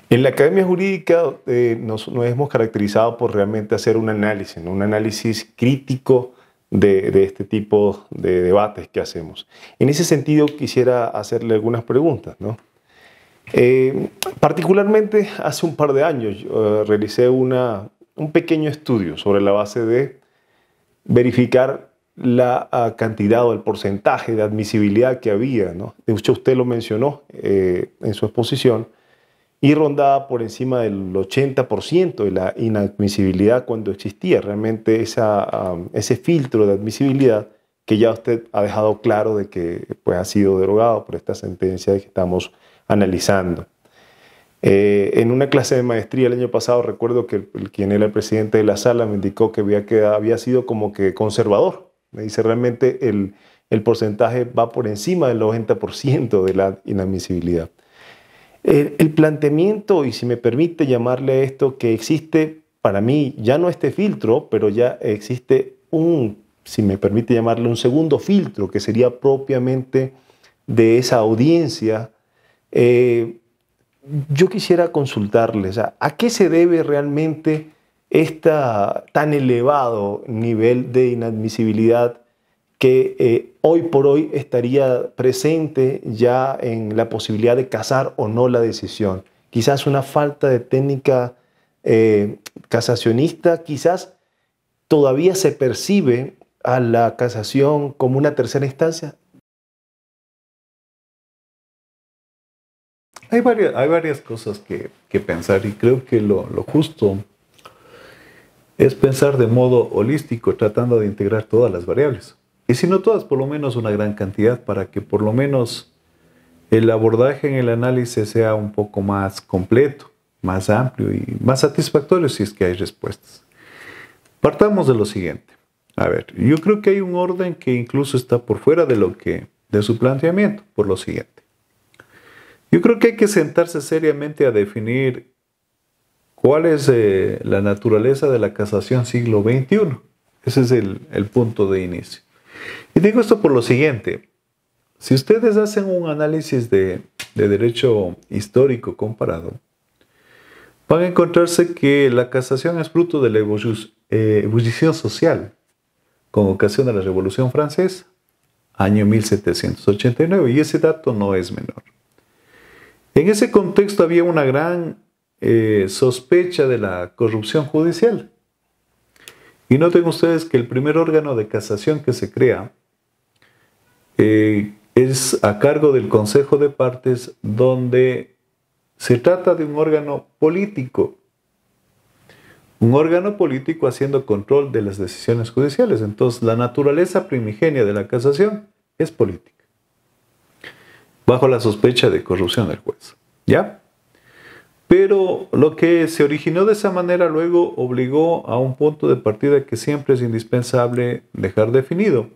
En la academia jurídica nos hemos caracterizado por realmente hacer un análisis, ¿no?, un análisis crítico de este tipo de debates que hacemos. En ese sentido quisiera hacerle algunas preguntas, ¿no? Particularmente hace un par de años realicé un pequeño estudio sobre la base de verificar la cantidad o el porcentaje de admisibilidad que había, ¿no? De hecho, usted lo mencionó en su exposición, y rondaba por encima del 80% de la inadmisibilidad cuando existía realmente ese filtro de admisibilidad que ya usted ha dejado claro de que pues, ha sido derogado por esta sentencia que estamos analizando. En una clase de maestría el año pasado recuerdo que quien era el presidente de la sala me indicó que había sido como que conservador. Me dice realmente el porcentaje va por encima del 90% de la inadmisibilidad. El planteamiento, y si me permite llamarle a esto, que existe para mí ya no este filtro, pero ya existe si me permite llamarle un segundo filtro, que sería propiamente de esa audiencia. Yo quisiera consultarles, ¿a qué se debe realmente tan elevado nivel de inadmisibilidad que hoy por hoy estaría presente ya en la posibilidad de casar o no la decisión? Quizás una falta de técnica casacionista, quizás todavía se percibe a la casación como una tercera instancia. Hay varias cosas que pensar, y creo que lo justo es pensar de modo holístico, tratando de integrar todas las variables. Y si no todas, por lo menos una gran cantidad, para que por lo menos el abordaje en el análisis sea un poco más completo, más amplio y más satisfactorio si es que hay respuestas. Partamos de lo siguiente. A ver, yo creo que hay un orden que incluso está por fuera de su planteamiento, por lo siguiente. Yo creo que hay que sentarse seriamente a definir cuál es la naturaleza de la casación siglo XXI. Ese es el punto de inicio. Y digo esto por lo siguiente. Si ustedes hacen un análisis de derecho histórico comparado, van a encontrarse que la casación es fruto de la ebullición social con ocasión de la Revolución Francesa, año 1789, y ese dato no es menor. En ese contexto había una gran sospecha de la corrupción judicial. Y noten ustedes que el primer órgano de casación que se crea es a cargo del Consejo de Partes, donde se trata de un órgano político. Un órgano político haciendo control de las decisiones judiciales. Entonces, la naturaleza primigenia de la casación es política, bajo la sospecha de corrupción del juez. ¿Ya? Pero lo que se originó de esa manera luego obligó a un punto de partida que siempre es indispensable dejar definido,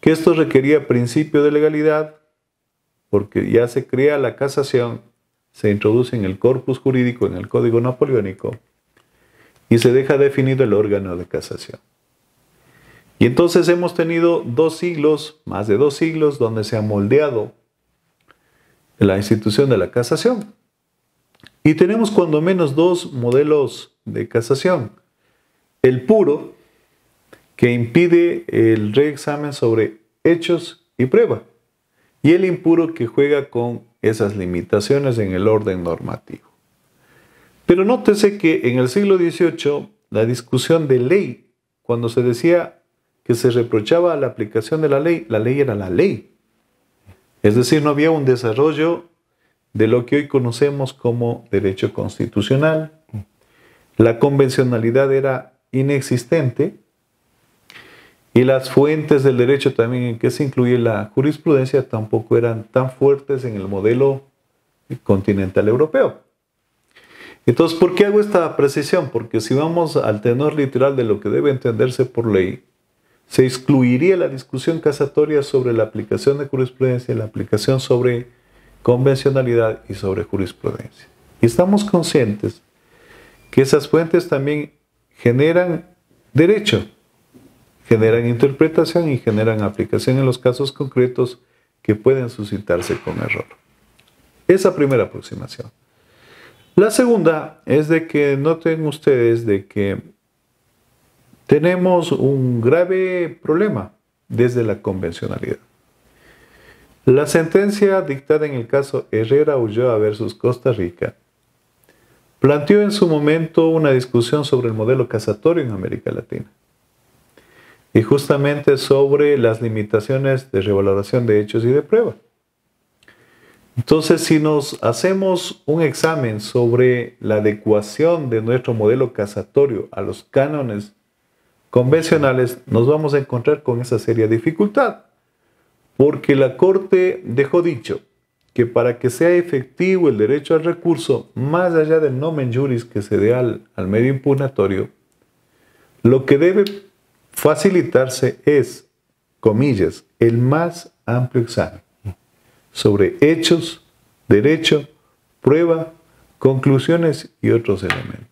que esto requería principio de legalidad, porque ya se crea la casación, se introduce en el corpus jurídico, en el Código Napoleónico, y se deja definido el órgano de casación. Y entonces hemos tenido 2 siglos, más de 2 siglos, donde se ha moldeado la institución de la casación. Y tenemos cuando menos 2 modelos de casación. El puro, que impide el reexamen sobre hechos y prueba. Y el impuro, que juega con esas limitaciones en el orden normativo. Pero nótese que en el siglo XVIII, la discusión de ley, cuando se decía que se reprochaba la aplicación de la ley era la ley. Es decir, no había un desarrollo de lo que hoy conocemos como derecho constitucional. La convencionalidad era inexistente y las fuentes del derecho también en que se incluye la jurisprudencia tampoco eran tan fuertes en el modelo continental europeo. Entonces, ¿por qué hago esta precisión? Porque si vamos al tenor literal de lo que debe entenderse por ley, se excluiría la discusión casatoria sobre la aplicación de jurisprudencia, la aplicación sobre convencionalidad y sobre jurisprudencia. Y estamos conscientes que esas fuentes también generan derecho, generan interpretación y generan aplicación en los casos concretos que pueden suscitarse con error. Esa primera aproximación. La segunda es de que noten ustedes de que tenemos un grave problema desde la convencionalidad. La sentencia dictada en el caso Herrera Ulloa versus Costa Rica planteó en su momento una discusión sobre el modelo casatorio en América Latina y justamente sobre las limitaciones de revaloración de hechos y de prueba. Entonces, si nos hacemos un examen sobre la adecuación de nuestro modelo casatorio a los cánones convencionales, nos vamos a encontrar con esa seria dificultad. Porque la Corte dejó dicho que para que sea efectivo el derecho al recurso, más allá del nomen juris que se dé al medio impugnatorio, lo que debe facilitarse es, comillas, el más amplio examen sobre hechos, derecho, prueba, conclusiones y otros elementos.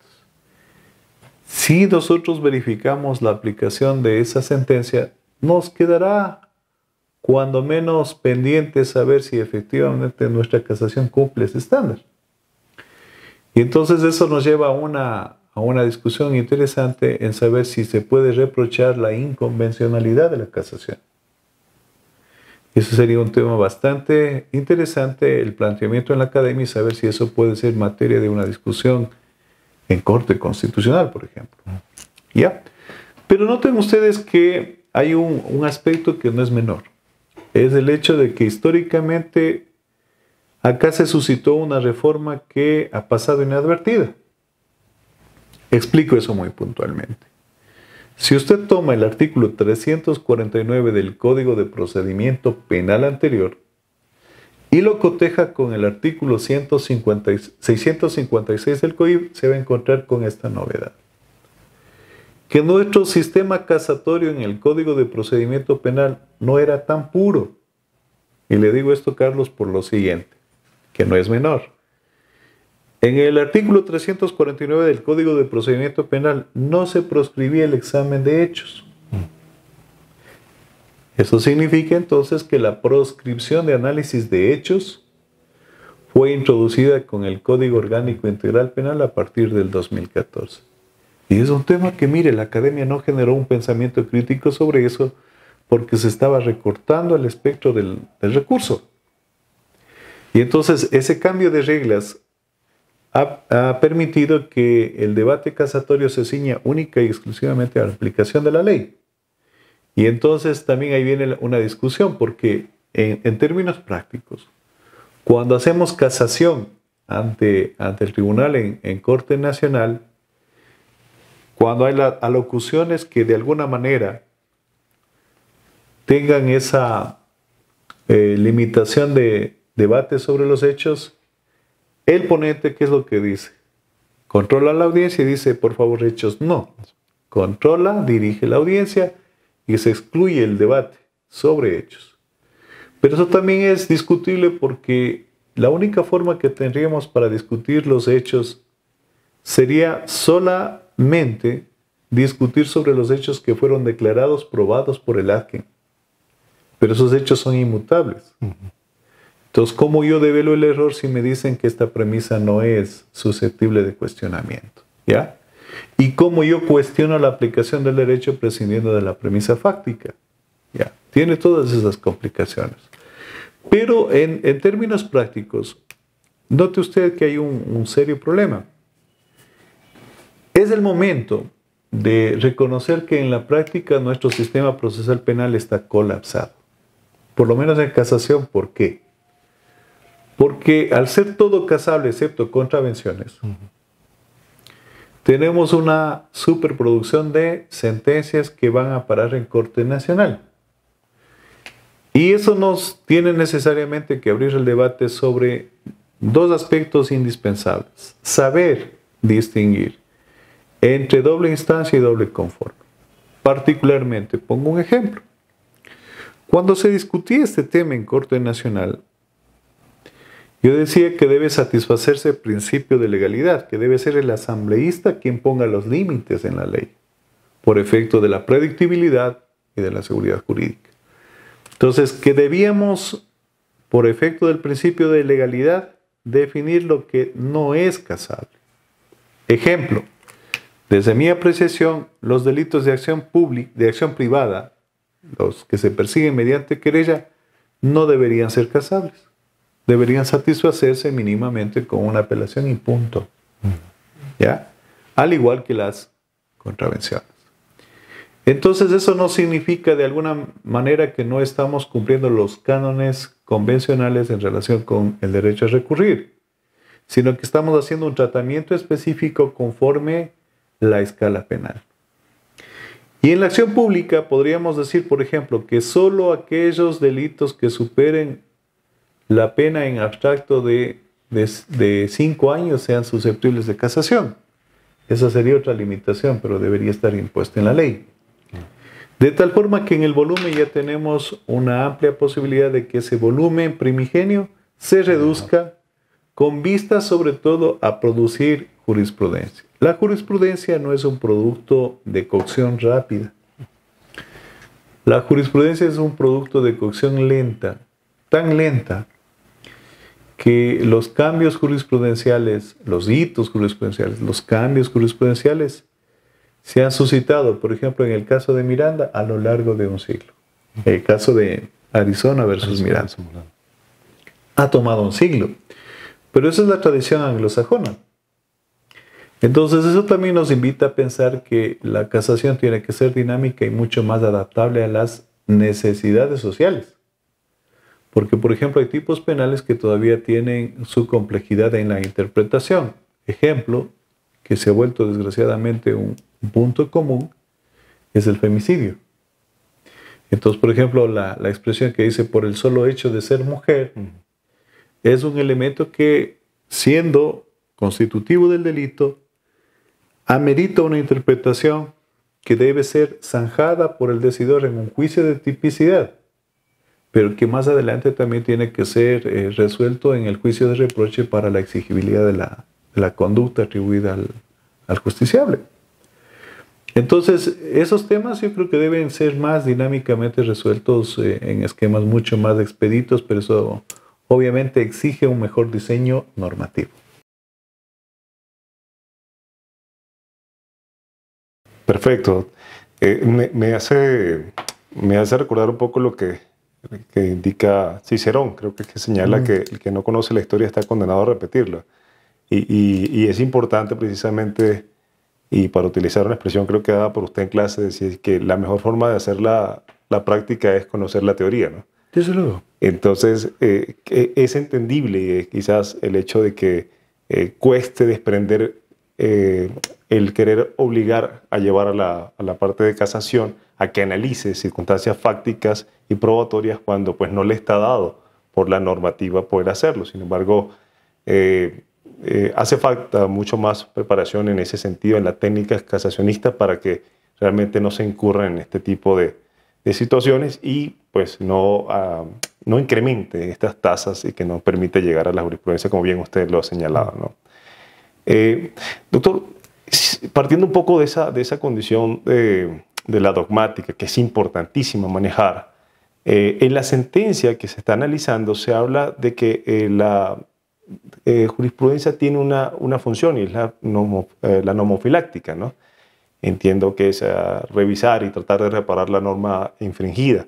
Si nosotros verificamos la aplicación de esa sentencia, nos quedará cuando menos pendiente saber si efectivamente nuestra casación cumple ese estándar. Y entonces eso nos lleva a una discusión interesante en saber si se puede reprochar la inconvencionalidad de la casación. Eso sería un tema bastante interesante, el planteamiento en la academia, y saber si eso puede ser materia de una discusión en Corte Constitucional, por ejemplo. ¿Ya? Pero noten ustedes que hay un aspecto que no es menor. Es el hecho de que históricamente acá se suscitó una reforma que ha pasado inadvertida. Explico eso muy puntualmente. Si usted toma el artículo 349 del Código de Procedimiento Penal anterior y lo coteja con el artículo 656 del COIP, se va a encontrar con esta novedad. que nuestro sistema casatorio en el Código de Procedimiento Penal no era tan puro. Y le digo esto, Carlos, por lo siguiente, que no es menor. En el artículo 349 del Código de Procedimiento Penal no se proscribía el examen de hechos. Eso significa entonces que la proscripción de análisis de hechos fue introducida con el Código Orgánico Integral Penal a partir del 2014. Y es un tema que, mire, la academia no generó un pensamiento crítico sobre eso porque se estaba recortando el espectro del recurso. Y entonces ese cambio de reglas ha permitido que el debate casatorio se ciña única y exclusivamente a la aplicación de la ley. Y entonces también ahí viene una discusión, porque en términos prácticos, cuando hacemos casación ante el tribunal en Corte Nacional, cuando hay alocuciones que de alguna manera tengan esa limitación de debate sobre los hechos, el ponente, ¿qué es lo que dice? Controla la audiencia y dice, por favor, hechos no. Controla, dirige la audiencia y se excluye el debate sobre hechos. Pero eso también es discutible porque la única forma que tendríamos para discutir los hechos sería solamente discutir sobre los hechos que fueron declarados probados por el ADCEN. Pero esos hechos son inmutables. Entonces, ¿cómo yo develo el error si me dicen que esta premisa no es susceptible de cuestionamiento? ¿Ya? ¿Y cómo yo cuestiono la aplicación del derecho prescindiendo de la premisa fáctica? ¿Ya? Tiene todas esas complicaciones. Pero en términos prácticos, note usted que hay un serio problema. Es el momento de reconocer que en la práctica nuestro sistema procesal penal está colapsado. Por lo menos en casación, ¿por qué? Porque al ser todo casable excepto contravenciones, tenemos una superproducción de sentencias que van a parar en Corte Nacional. Y eso nos tiene necesariamente que abrir el debate sobre dos aspectos indispensables. Saber distinguir entre doble instancia y doble conforme. Particularmente, pongo un ejemplo. Cuando se discutía este tema en Corte Nacional, yo decía que debe satisfacerse el principio de legalidad, que debe ser el asambleísta quien ponga los límites en la ley, por efecto de la predictibilidad y de la seguridad jurídica. Entonces, que debíamos, por efecto del principio de legalidad, definir lo que no es casable. Ejemplo, desde mi apreciación, los delitos de acción pública, de acción privada, los que se persiguen mediante querella, no deberían ser casables. Deberían satisfacerse mínimamente con una apelación y punto. ¿Ya? Al igual que las contravenciones. Entonces eso no significa de alguna manera que no estamos cumpliendo los cánones convencionales en relación con el derecho a recurrir, sino que estamos haciendo un tratamiento específico conforme la escala penal. Y en la acción pública podríamos decir, por ejemplo, que solo aquellos delitos que superen la pena en abstracto de 5 años sean susceptibles de casación. Esa sería otra limitación, pero debería estar impuesta en la ley. De tal forma que en el volumen ya tenemos una amplia posibilidad de que ese volumen primigenio se reduzca con vista sobre todo a producir jurisprudencia. La jurisprudencia no es un producto de cocción rápida. La jurisprudencia es un producto de cocción lenta, tan lenta que los cambios jurisprudenciales, los hitos jurisprudenciales, los cambios jurisprudenciales se han suscitado, por ejemplo, en el caso de Miranda, a lo largo de un siglo. El caso de Arizona versus Miranda ha tomado un siglo. Pero esa es la tradición anglosajona. Entonces eso también nos invita a pensar que la casación tiene que ser dinámica y mucho más adaptable a las necesidades sociales. Porque, por ejemplo, hay tipos penales que todavía tienen su complejidad en la interpretación. Ejemplo, que se ha vuelto desgraciadamente un punto común, es el femicidio. Entonces, por ejemplo, la expresión que dice por el solo hecho de ser mujer, es un elemento que, siendo constitutivo del delito, amerita una interpretación que debe ser zanjada por el decidor en un juicio de tipicidad, pero que más adelante también tiene que ser resuelto en el juicio de reproche para la exigibilidad de la conducta atribuida al justiciable. Entonces, esos temas yo creo que deben ser más dinámicamente resueltos en esquemas mucho más expeditos, pero eso obviamente exige un mejor diseño normativo. Perfecto. Me hace recordar un poco lo que indica Cicerón. Creo que señala que el que no conoce la historia está condenado a repetirla. Y es importante precisamente, y para utilizar una expresión creo que dada por usted en clase, decir que la mejor forma de hacer la práctica es conocer la teoría, ¿no? Desde luego. Entonces, es entendible quizás el hecho de que cueste desprender el querer obligar a llevar a la parte de casación a que analice circunstancias fácticas y probatorias cuando pues no le está dado por la normativa poder hacerlo. Sin embargo, hace falta mucho más preparación en ese sentido, en la técnica casacionista, para que realmente no se incurra en este tipo de situaciones y pues no incremente estas tasas y que nos permite llegar a la jurisprudencia, como bien usted lo ha señalado, ¿no? Doctor, partiendo un poco de esa condición de la dogmática, que es importantísima manejar, en la sentencia que se está analizando se habla de que la jurisprudencia tiene una función y es la nomofiláctica, ¿no? Entiendo que es revisar y tratar de reparar la norma infringida.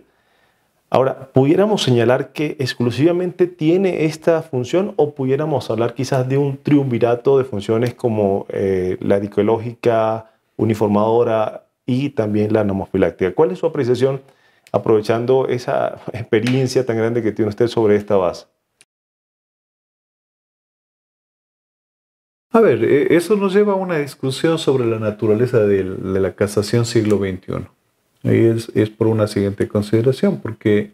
Ahora, ¿pudiéramos señalar que exclusivamente tiene esta función o pudiéramos hablar quizás de un triunvirato de funciones como la dicoelógica, uniformadora y también la nomofiláctica? ¿Cuál es su apreciación aprovechando esa experiencia tan grande que tiene usted sobre esta base? A ver, eso nos lleva a una discusión sobre la naturaleza de la casación siglo XXI. Ahí es por una siguiente consideración, porque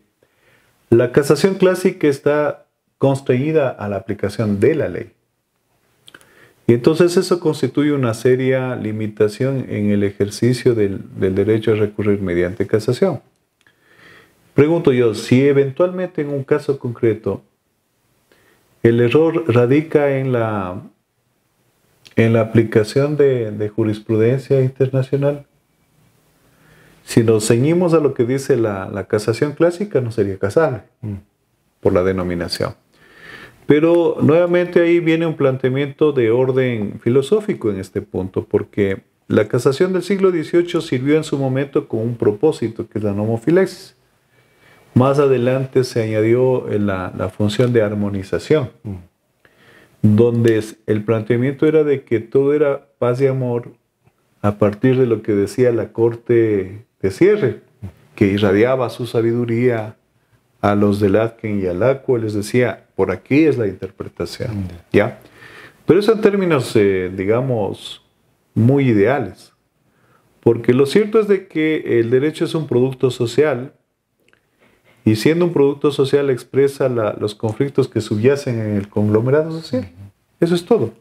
la casación clásica está constreñida a la aplicación de la ley. Y entonces eso constituye una seria limitación en el ejercicio del derecho a recurrir mediante casación. Pregunto yo, si eventualmente en un caso concreto el error radica en la aplicación de jurisprudencia internacional, si nos ceñimos a lo que dice la casación clásica, no sería casable por la denominación. Pero nuevamente ahí viene un planteamiento de orden filosófico en este punto, porque la casación del siglo XVIII sirvió en su momento con un propósito, que es la nomofilaxis. Más adelante se añadió la función de armonización, donde el planteamiento era de que todo era paz y amor a partir de lo que decía la Corte de Cierre, que irradiaba su sabiduría a los de Latken y al Acua, les decía, por aquí es la interpretación, ¿ya? Pero eso en términos, digamos, muy ideales, porque lo cierto es de que el derecho es un producto social, y siendo un producto social expresa los conflictos que subyacen en el conglomerado social. Eso es todo.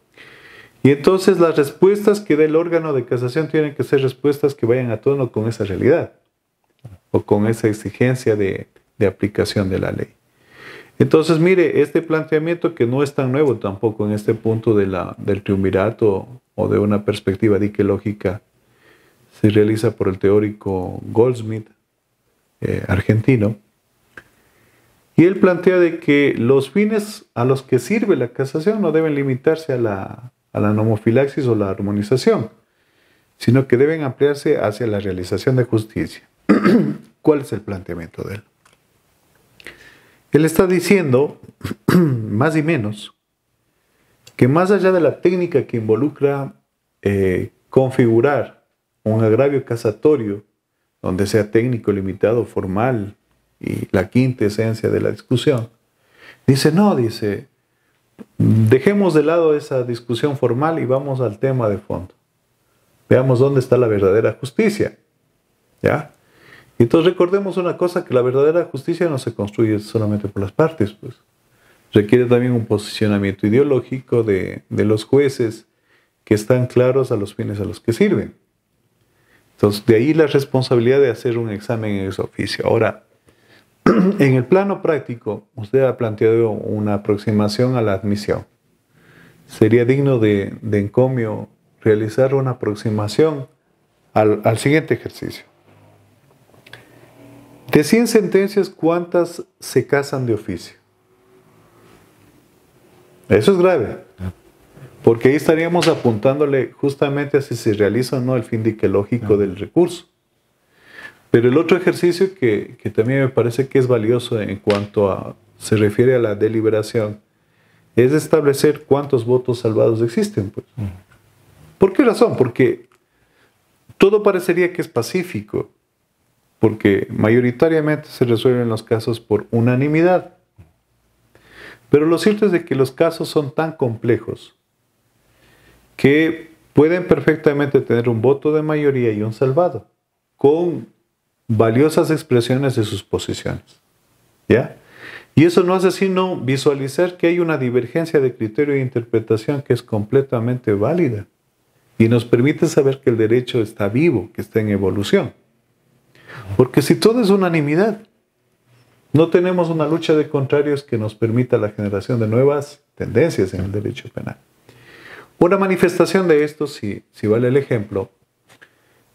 Y entonces las respuestas que da el órgano de casación tienen que ser respuestas que vayan a tono con esa realidad o con esa exigencia de aplicación de la ley. Entonces, mire, este planteamiento, que no es tan nuevo tampoco en este punto del triunvirato o de una perspectiva diquelógica, se realiza por el teórico Goldsmith, argentino, y él plantea de que los fines a los que sirve la casación no deben limitarse a la nomofilaxis o la armonización, sino que deben ampliarse hacia la realización de justicia. ¿Cuál es el planteamiento de él? Él está diciendo, más y menos, que más allá de la técnica que involucra configurar un agravio casatorio, donde sea técnico, limitado, formal, y la quinta esencia de la discusión, dice, dejemos de lado esa discusión formal y vamos al tema de fondo. Veamos dónde está la verdadera justicia, ¿ya? Entonces recordemos una cosa, que la verdadera justicia no se construye solamente por las partes, pues. Requiere también un posicionamiento ideológico de los jueces que están claros a los fines a los que sirven. Entonces, de ahí la responsabilidad de hacer un examen en ese oficio. Ahora, en el plano práctico, usted ha planteado una aproximación a la admisión. Sería digno de encomio realizar una aproximación al siguiente ejercicio. De 100 sentencias, ¿cuántas se casan de oficio? Eso es grave, porque ahí estaríamos apuntándole justamente a si se realiza o no el fin diquelógico del recurso. Pero el otro ejercicio que también me parece que es valioso en cuanto a se refiere a la deliberación es establecer cuántos votos salvados existen. Pues. ¿Por qué razón? Porque todo parecería que es pacífico, porque mayoritariamente se resuelven los casos por unanimidad. Pero lo cierto es de que los casos son tan complejos que pueden perfectamente tener un voto de mayoría y un salvado, con valiosas expresiones de sus posiciones. ¿Ya? Y eso no hace sino visualizar que hay una divergencia de criterio e interpretación que es completamente válida y nos permite saber que el derecho está vivo, que está en evolución. Porque si todo es unanimidad, no tenemos una lucha de contrarios que nos permita la generación de nuevas tendencias en el derecho penal. Una manifestación de esto, si vale el ejemplo,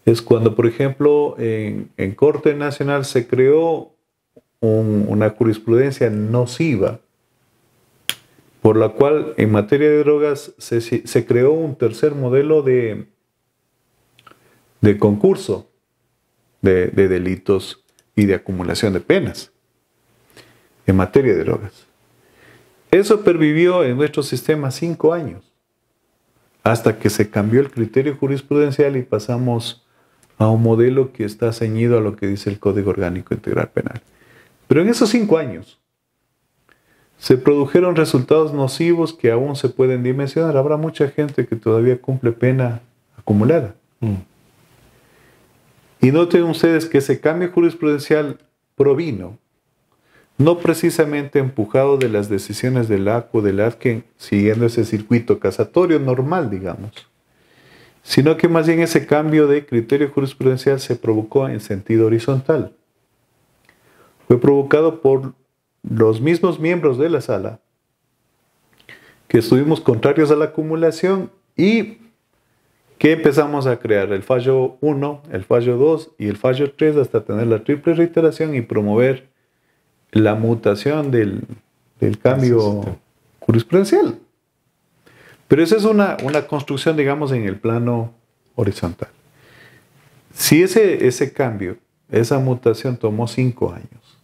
es cuando, por ejemplo, en Corte Nacional se creó una jurisprudencia nociva, por la cual en materia de drogas se creó un tercer modelo de concurso de delitos y de acumulación de penas en materia de drogas. Eso pervivió en nuestro sistema 5 años, hasta que se cambió el criterio jurisprudencial y pasamos a un modelo que está ceñido a lo que dice el Código Orgánico Integral Penal. Pero en esos 5 años se produjeron resultados nocivos que aún se pueden dimensionar. Habrá mucha gente que todavía cumple pena acumulada. Y noten ustedes que ese cambio jurisprudencial provino no precisamente empujado de las decisiones del ACU, del ADCEN, siguiendo ese circuito casatorio normal, digamos, sino que más bien ese cambio de criterio jurisprudencial se provocó en sentido horizontal. Fue provocado por los mismos miembros de la sala que estuvimos contrarios a la acumulación y que empezamos a crear el fallo 1, el fallo 2 y el fallo 3 hasta tener la triple reiteración y promover la mutación del cambio jurisprudencial. Pero esa es una construcción, digamos, en el plano horizontal. Si ese cambio, esa mutación tomó 5 años,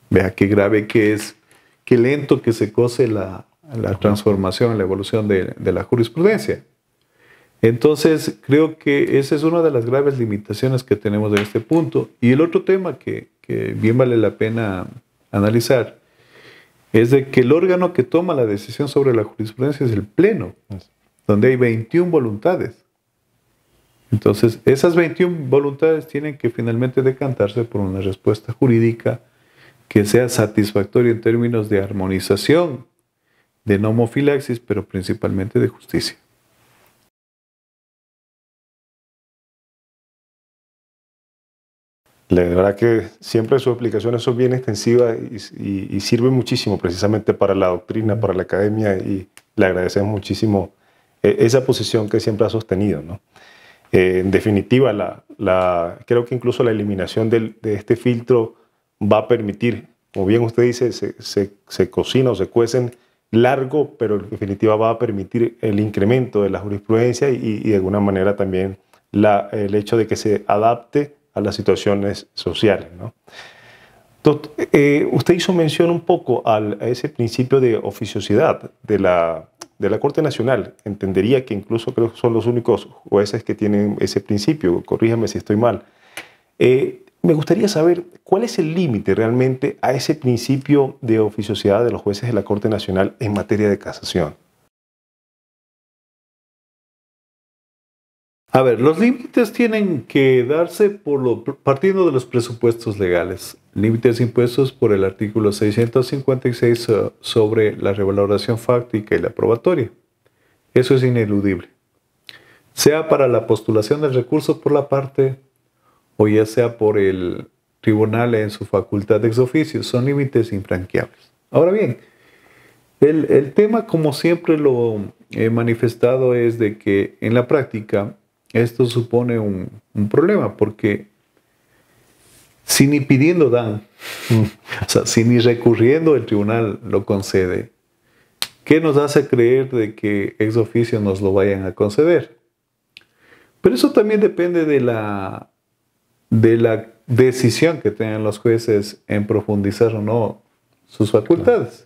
vea qué grave que es, qué lento que se cose la transformación, la evolución de la jurisprudencia. Entonces, creo que esa es una de las graves limitaciones que tenemos en este punto. Y el otro tema que bien vale la pena analizar es de que el órgano que toma la decisión sobre la jurisprudencia es el Pleno, donde hay 21 voluntades. Entonces, esas 21 voluntades tienen que finalmente decantarse por una respuesta jurídica que sea satisfactoria en términos de armonización, de nomofilaxis, pero principalmente de justicia. La verdad que siempre sus explicaciones son bien extensivas y sirven muchísimo precisamente para la doctrina, para la academia, y le agradecemos muchísimo esa posición que siempre ha sostenido, ¿no? En definitiva, creo que incluso la eliminación de este filtro va a permitir, como bien usted dice, se cocina o se cuecen largo, pero en definitiva va a permitir el incremento de la jurisprudencia y de alguna manera también el hecho de que se adapte a las situaciones sociales, ¿no? Usted hizo mención un poco a ese principio de oficiosidad de la Corte Nacional. Entendería que incluso creo que son los únicos jueces que tienen ese principio. Corríjame si estoy mal. Me gustaría saber cuál es el límite realmente a ese principio de oficiosidad de los jueces de la Corte Nacional en materia de casación. A ver, los límites tienen que darse partiendo de los presupuestos legales. Límites impuestos por el artículo 656 sobre la revaloración fáctica y la probatoria. Eso es ineludible. sea para la postulación del recurso por la parte o ya sea por el tribunal en su facultad ex officio. Son límites infranqueables. Ahora bien, el tema, como siempre lo he manifestado, es de que en la práctica esto supone un problema, porque si ni pidiendo dan, o sea, si ni recurriendo el tribunal lo concede, ¿qué nos hace creer de que ex officio nos lo vayan a conceder? Pero eso también depende de la decisión que tengan los jueces en profundizar o no sus facultades.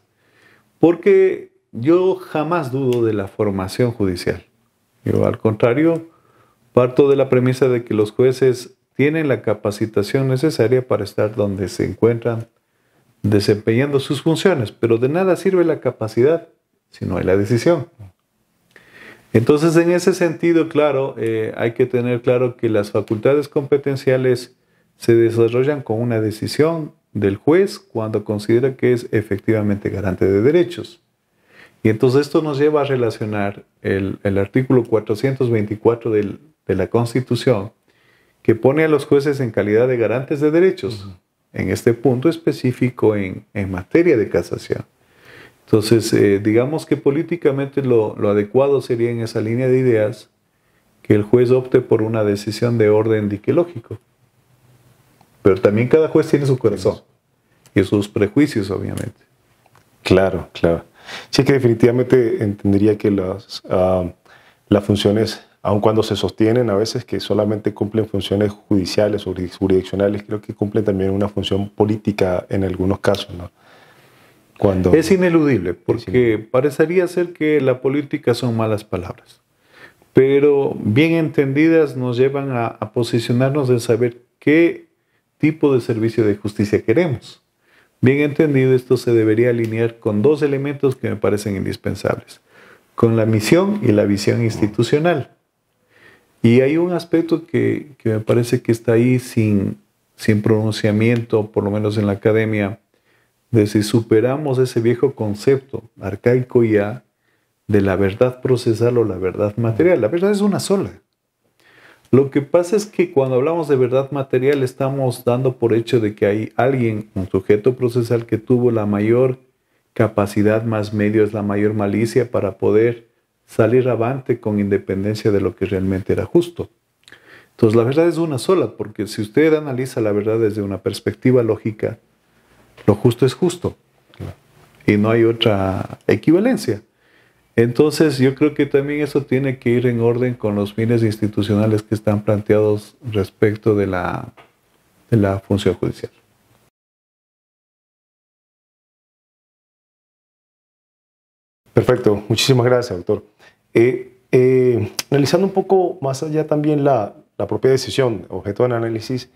Porque yo jamás dudo de la formación judicial. Yo, al contrario, parto de la premisa de que los jueces tienen la capacitación necesaria para estar donde se encuentran desempeñando sus funciones, pero de nada sirve la capacidad si no hay la decisión. Entonces, en ese sentido, claro, hay que tener claro que las facultades competenciales se desarrollan con una decisión del juez cuando considera que es efectivamente garante de derechos. Y entonces esto nos lleva a relacionar el artículo 424 de la Constitución, que pone a los jueces en calidad de garantes de derechos, en este punto específico en materia de casación. Entonces, digamos que políticamente lo adecuado sería, en esa línea de ideas, que el juez opte por una decisión de orden diquelógico. Pero también cada juez tiene su corazón y sus prejuicios, obviamente. Claro, claro. Sí, que definitivamente entendería que las funciones, aun cuando se sostienen a veces que solamente cumplen funciones judiciales o jurisdiccionales, creo que cumplen también una función política en algunos casos, ¿no? Es ineludible, porque parecería ser que la política son malas palabras, pero bien entendidas nos llevan a posicionarnos en saber qué tipo de servicio de justicia queremos. Bien entendido, esto se debería alinear con dos elementos que me parecen indispensables, con la misión y la visión institucional. Y hay un aspecto que me parece que está ahí sin pronunciamiento, por lo menos en la academia, de si superamos ese viejo concepto arcaico ya de la verdad procesal o la verdad material. La verdad es una sola. Lo que pasa es que cuando hablamos de verdad material estamos dando por hecho de que hay alguien, un sujeto procesal, que tuvo la mayor capacidad más medios, la mayor malicia para poder salir avante con independencia de lo que realmente era justo. Entonces la verdad es una sola, porque si usted analiza la verdad desde una perspectiva lógica, lo justo es justo y no hay otra equivalencia. Entonces yo creo que también eso tiene que ir en orden con los fines institucionales que están planteados respecto de la función judicial. Perfecto, muchísimas gracias, doctor. Analizando un poco más allá también la propia decisión, objeto del análisis,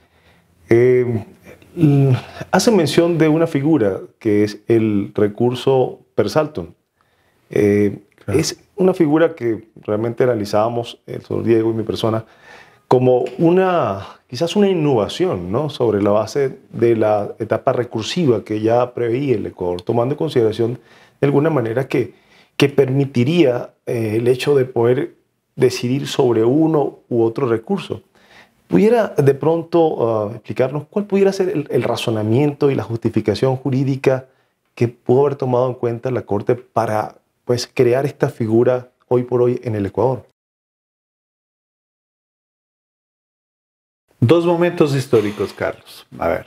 hace mención de una figura que es el recurso per saltum. Claro. Es una figura que realmente analizábamos, el doctor Diego y mi persona, como quizás una innovación, ¿no?, sobre la base de la etapa recursiva que ya preveía el Ecuador, tomando en consideración de alguna manera que permitiría el hecho de poder decidir sobre uno u otro recurso. ¿Pudiera de pronto explicarnos cuál pudiera ser el razonamiento y la justificación jurídica que pudo haber tomado en cuenta la Corte para, pues, crear esta figura hoy por hoy en el Ecuador? Dos momentos históricos, Carlos. A ver,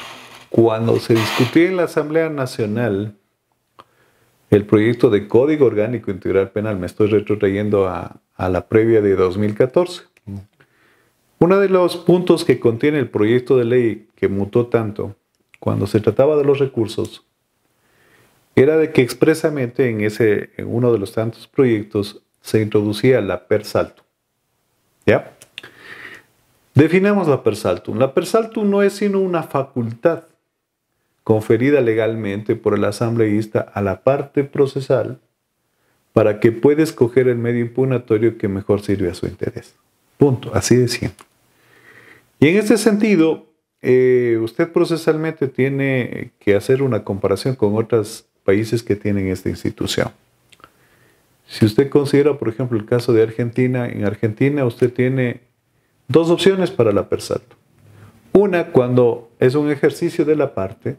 cuando se discutía en la Asamblea Nacional el proyecto de Código Orgánico Integral Penal, me estoy retrotrayendo a la previa de 2014. Uno de los puntos que contiene el proyecto de ley que mutó tanto cuando se trataba de los recursos era de que expresamente en uno de los tantos proyectos se introducía la per saltum. ¿Ya? Definamos la per saltum. La per saltum no es sino una facultad conferida legalmente por el asambleísta a la parte procesal para que pueda escoger el medio impugnatorio que mejor sirve a su interés. Punto. Así de simple. Y en este sentido, usted procesalmente tiene que hacer una comparación con otros países que tienen esta institución. Si usted considera, por ejemplo, el caso de Argentina, en Argentina usted tiene dos opciones para la persaltum. Una, cuando es un ejercicio de la parte,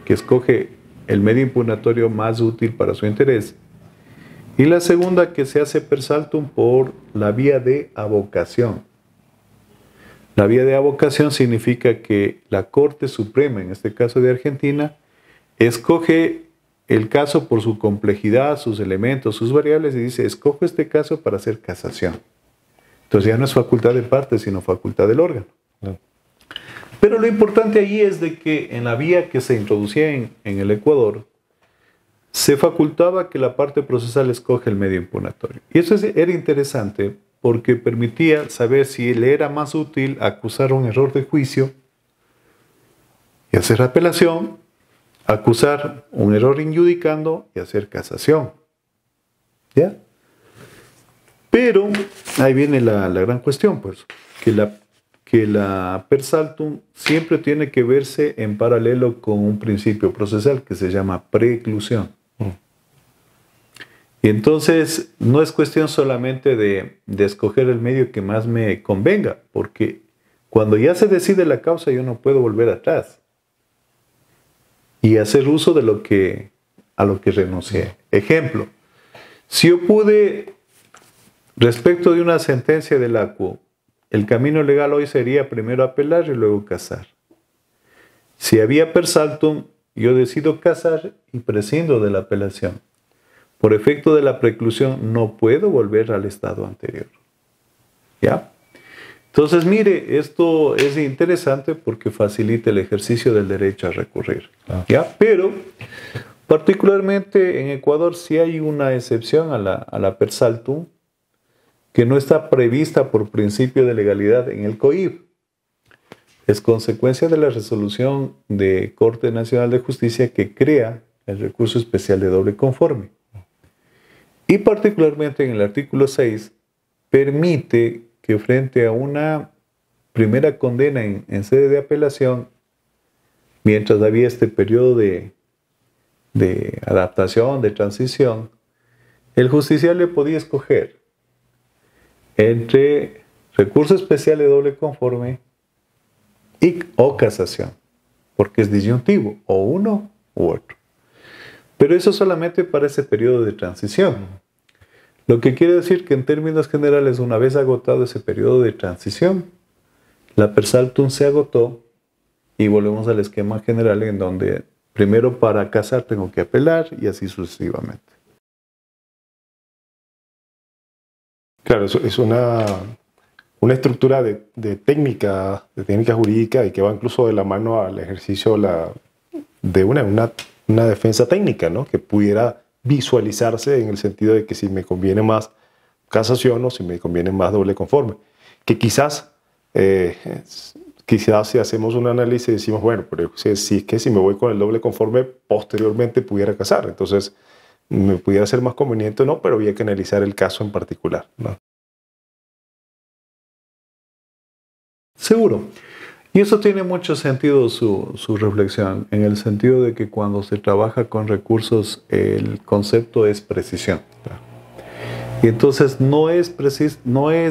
que escoge el medio impugnatorio más útil para su interés. Y la segunda, que se hace persaltum por la vía de avocación. La vía de avocación significa que la Corte Suprema, en este caso de Argentina, escoge el caso por su complejidad, sus elementos, sus variables, y dice, escojo este caso para hacer casación. Entonces ya no es facultad de parte, sino facultad del órgano. No. Pero lo importante ahí es de que en la vía que se introducía en el Ecuador, se facultaba que la parte procesal escoge el medio impugnatorio. Y eso era interesante porque permitía saber si le era más útil acusar un error de juicio y hacer apelación, acusar un error injudicando y hacer casación. ¿Ya? Pero ahí viene la gran cuestión, pues, que la persaltum siempre tiene que verse en paralelo con un principio procesal que se llama preclusión. Y entonces no es cuestión solamente de escoger el medio que más me convenga, porque cuando ya se decide la causa yo no puedo volver atrás y hacer uso de a lo que renuncié. Ejemplo, si yo pude, respecto de una sentencia del ACU, el camino legal hoy sería primero apelar y luego casar. Si había persaltum, yo decido casar y prescindo de la apelación. Por efecto de la preclusión, no puedo volver al estado anterior. ¿Ya? Entonces, mire, esto es interesante porque facilita el ejercicio del derecho a recurrir. ¿Ya? Pero, particularmente en Ecuador, sí hay una excepción a la persaltum que no está prevista por principio de legalidad en el COIP. Es consecuencia de la resolución de Corte Nacional de Justicia que crea el recurso especial de doble conforme. Y particularmente en el artículo 6 permite que frente a una primera condena en sede de apelación, mientras había este periodo de adaptación, de transición, el justiciable podía escoger entre recurso especial de doble conforme o casación, porque es disyuntivo, o uno u otro. Pero eso solamente para ese periodo de transición. Lo que quiere decir que en términos generales, una vez agotado ese periodo de transición, la persaltum se agotó y volvemos al esquema general en donde primero para casar tengo que apelar y así sucesivamente. Claro, es una estructura de técnica jurídica y que va incluso de la mano al ejercicio de una defensa técnica, ¿no? Que pudiera visualizarse en el sentido de que si me conviene más casación o si me conviene más doble conforme. Que quizás si hacemos un análisis decimos, bueno, pero si es que si me voy con el doble conforme, posteriormente pudiera casar. Entonces, me pudiera ser más conveniente o no, pero había que analizar el caso en particular, ¿no? Seguro. Y eso tiene mucho sentido su reflexión, en el sentido de que cuando se trabaja con recursos, el concepto es precisión. Y entonces no es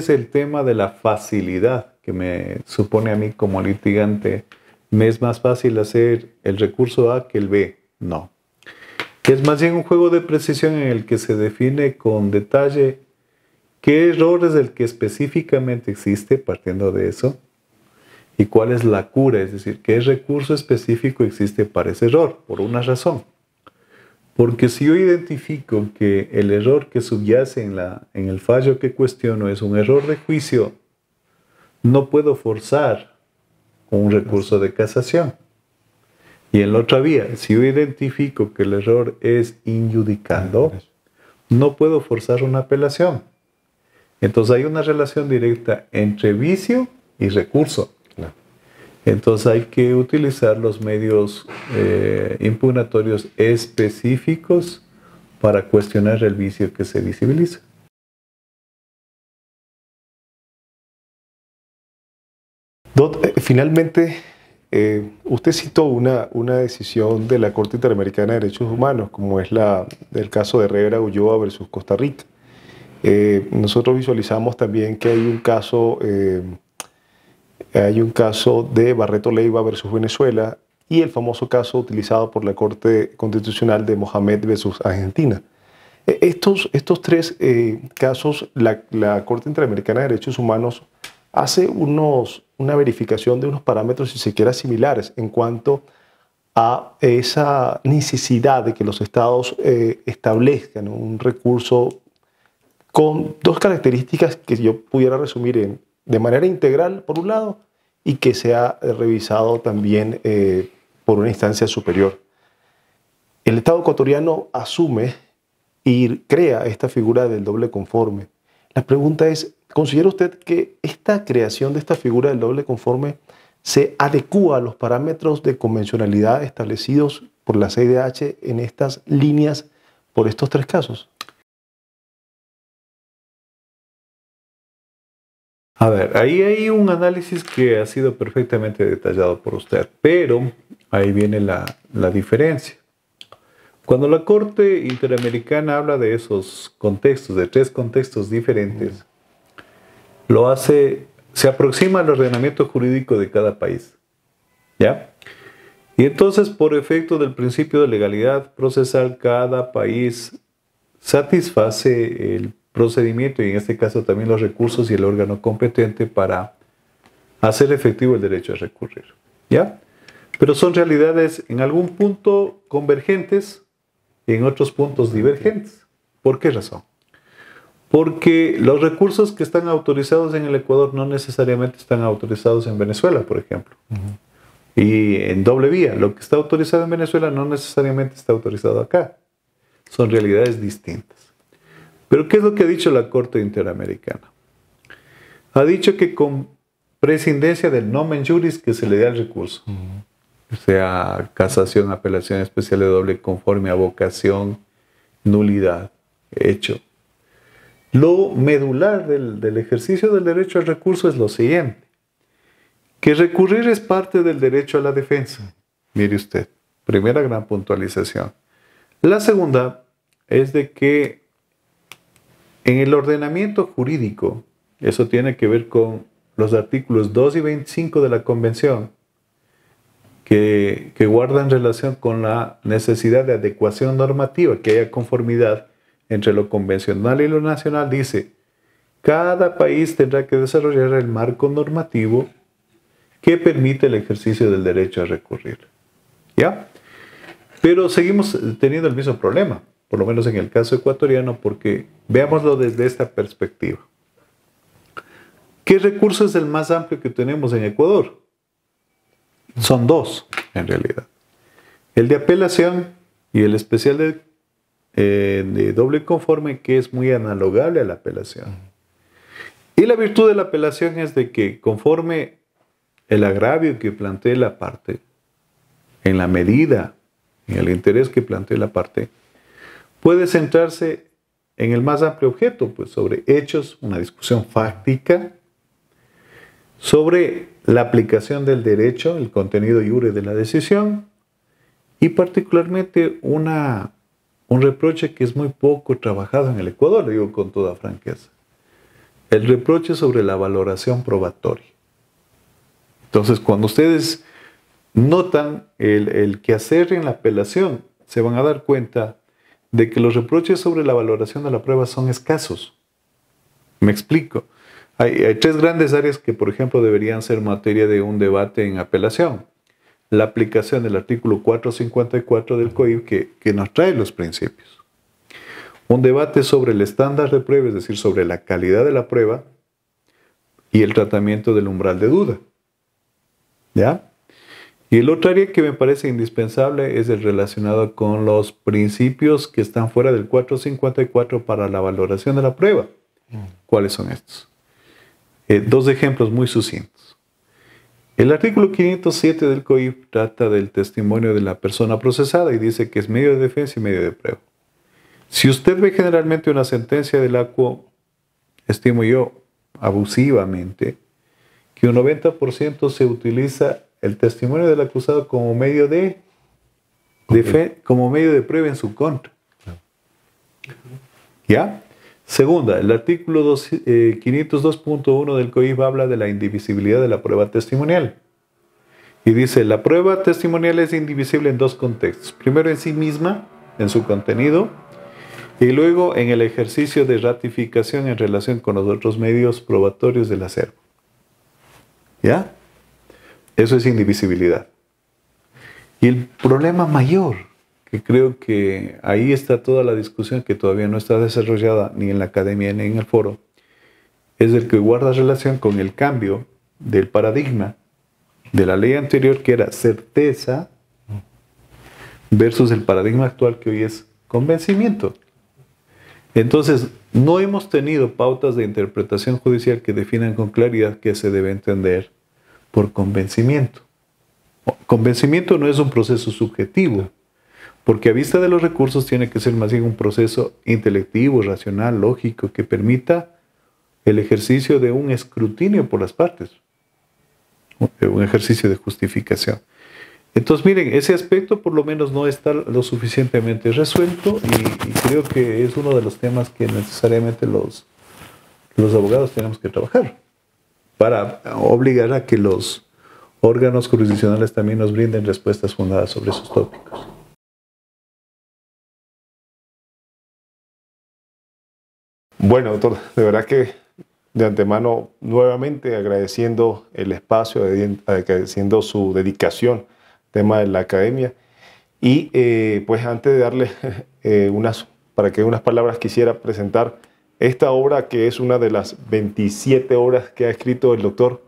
el tema de la facilidad que me supone a mí como litigante, me es más fácil hacer el recurso A que el B. No. Es más bien un juego de precisión en el que se define con detalle qué error es el que específicamente existe, partiendo de eso, y cuál es la cura, es decir, qué recurso específico existe para ese error, por una razón. Porque si yo identifico que el error que subyace en el fallo que cuestiono es un error de juicio, no puedo forzar un recurso de casación. Y en la otra vía, si yo identifico que el error es injudicando, no puedo forzar una apelación. Entonces hay una relación directa entre vicio y recurso. Entonces hay que utilizar los medios impugnatorios específicos para cuestionar el vicio que se visibiliza. Finalmente, usted citó una decisión de la Corte Interamericana de Derechos Humanos, como es el caso de Herrera Ulloa versus Costa Rica. Nosotros visualizamos también que hay un caso de Barreto Leiva versus Venezuela y el famoso caso utilizado por la Corte Constitucional de Mohamed versus Argentina. Estos tres casos, la Corte Interamericana de Derechos Humanos hace una verificación de unos parámetros, si se quiera, similares en cuanto a esa necesidad de que los estados establezcan un recurso con dos características que yo pudiera resumir de manera integral, por un lado, y que sea revisado también por una instancia superior. El Estado ecuatoriano asume y crea esta figura del doble conforme. La pregunta es, ¿considera usted que esta creación de esta figura del doble conforme se adecúa a los parámetros de convencionalidad establecidos por la CIDH en estas líneas por estos tres casos? A ver, ahí hay un análisis que ha sido perfectamente detallado por usted, pero ahí viene la diferencia. Cuando la Corte Interamericana habla de esos contextos, de tres contextos diferentes, lo hace, se aproxima al ordenamiento jurídico de cada país, ¿ya? Y entonces, por efecto del principio de legalidad procesal, cada país satisface el procedimiento y en este caso también los recursos y el órgano competente para hacer efectivo el derecho a recurrir, ¿ya? Pero son realidades en algún punto convergentes y en otros puntos divergentes. ¿Por qué razón? Porque los recursos que están autorizados en el Ecuador no necesariamente están autorizados en Venezuela, por ejemplo. Y en doble vía, lo que está autorizado en Venezuela no necesariamente está autorizado acá. Son realidades distintas. Pero ¿qué es lo que ha dicho la Corte Interamericana? Ha dicho que con prescindencia del nomen juris que se le dé al recurso, sea casación, apelación especial de doble conforme, avocación, nulidad, hecho. Lo medular del ejercicio del derecho al recurso es lo siguiente, que recurrir es parte del derecho a la defensa. Mire usted, primera gran puntualización. La segunda es de que en el ordenamiento jurídico, eso tiene que ver con los artículos 2 y 25 de la Convención, que guardan relación con la necesidad de adecuación normativa, que haya conformidad entre lo convencional y lo nacional, dice, cada país tendrá que desarrollar el marco normativo que permite el ejercicio del derecho a recurrir. ¿Ya? Pero seguimos teniendo el mismo problema, por lo menos en el caso ecuatoriano, porque veámoslo desde esta perspectiva. ¿Qué recurso es el más amplio que tenemos en Ecuador? Son dos, en realidad. El de apelación y el especial de doble conforme, que es muy analogable a la apelación. Y la virtud de la apelación es de que conforme el agravio que plantee la parte, en la medida, en el interés que plantee la parte, puede centrarse en el más amplio objeto, pues sobre hechos, una discusión fáctica, sobre la aplicación del derecho, el contenido iure de la decisión, y particularmente un reproche que es muy poco trabajado en el Ecuador, le digo con toda franqueza. El reproche sobre la valoración probatoria. Entonces, cuando ustedes notan el quehacer en la apelación, se van a dar cuenta de que los reproches sobre la valoración de la prueba son escasos. Me explico. Hay tres grandes áreas que, por ejemplo, deberían ser materia de un debate en apelación. La aplicación del artículo 454 del COIP que nos trae los principios. Un debate sobre el estándar de prueba, es decir, sobre la calidad de la prueba y el tratamiento del umbral de duda. ¿Ya? Y el otro área que me parece indispensable es el relacionado con los principios que están fuera del 454 para la valoración de la prueba. ¿Cuáles son estos? Dos ejemplos muy sucintos. El artículo 507 del COIP trata del testimonio de la persona procesada y dice que es medio de defensa y medio de prueba. Si usted ve generalmente una sentencia del ACUO, estimo yo, abusivamente, que un 90% se utiliza el testimonio del acusado como medio de prueba en su contra. ¿Ya? Segunda, el artículo 502.1 del COIF habla de la indivisibilidad de la prueba testimonial. Y dice, la prueba testimonial es indivisible en dos contextos. Primero en sí misma, en su contenido, y luego en el ejercicio de ratificación en relación con los otros medios probatorios del acervo. ¿Ya? Eso es indivisibilidad. Y el problema mayor, que creo que ahí está toda la discusión que todavía no está desarrollada ni en la academia ni en el foro, es el que guarda relación con el cambio del paradigma de la ley anterior, que era certeza, versus el paradigma actual, que hoy es convencimiento. Entonces, no hemos tenido pautas de interpretación judicial que definan con claridad qué se debe entender por convencimiento. Convencimiento no es un proceso subjetivo, porque a vista de los recursos tiene que ser más bien un proceso intelectivo, racional, lógico, que permita el ejercicio de un escrutinio por las partes, un ejercicio de justificación. Entonces, miren, ese aspecto por lo menos no está lo suficientemente resuelto y creo que es uno de los temas que necesariamente los abogados tenemos que trabajar para obligar a que los órganos jurisdiccionales también nos brinden respuestas fundadas sobre esos tópicos. Bueno, doctor, de verdad que de antemano nuevamente agradeciendo el espacio, agradeciendo su dedicación al tema de la academia y pues antes de darle unas palabras quisiera presentar esta obra que es una de las 27 obras que ha escrito el doctor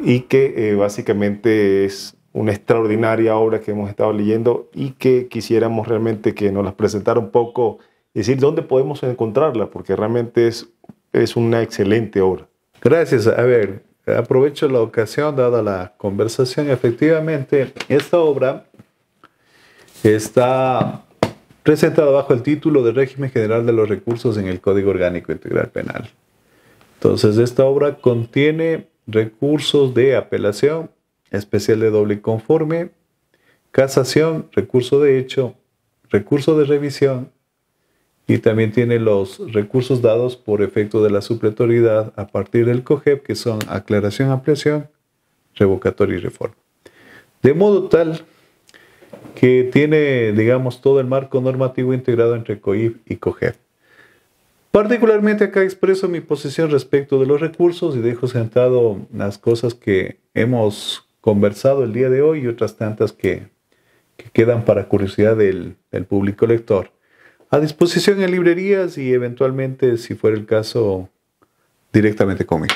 y que básicamente es una extraordinaria obra que hemos estado leyendo y que quisiéramos realmente que nos las presentara un poco y decir dónde podemos encontrarla, porque realmente es una excelente obra. Gracias. A ver, aprovecho la ocasión, dada la conversación. Efectivamente, esta obra está presentada bajo el título de Régimen General de los Recursos en el Código Orgánico Integral Penal. Entonces, esta obra contiene recursos de apelación, especial de doble y conforme, casación, recurso de hecho, recurso de revisión, y también tiene los recursos dados por efecto de la supletoriedad a partir del COGEP, que son aclaración, ampliación, revocatoria y reforma. De modo tal que tiene, digamos, todo el marco normativo integrado entre COIF y COGEP. Particularmente acá expreso mi posición respecto de los recursos y dejo sentado las cosas que hemos conversado el día de hoy y otras tantas que quedan para curiosidad del público lector. A disposición en librerías y eventualmente, si fuera el caso, directamente conmigo.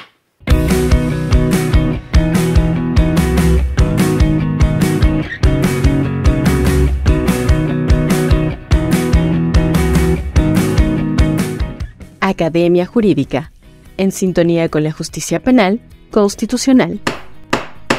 Academia Jurídica, en sintonía con la justicia penal constitucional.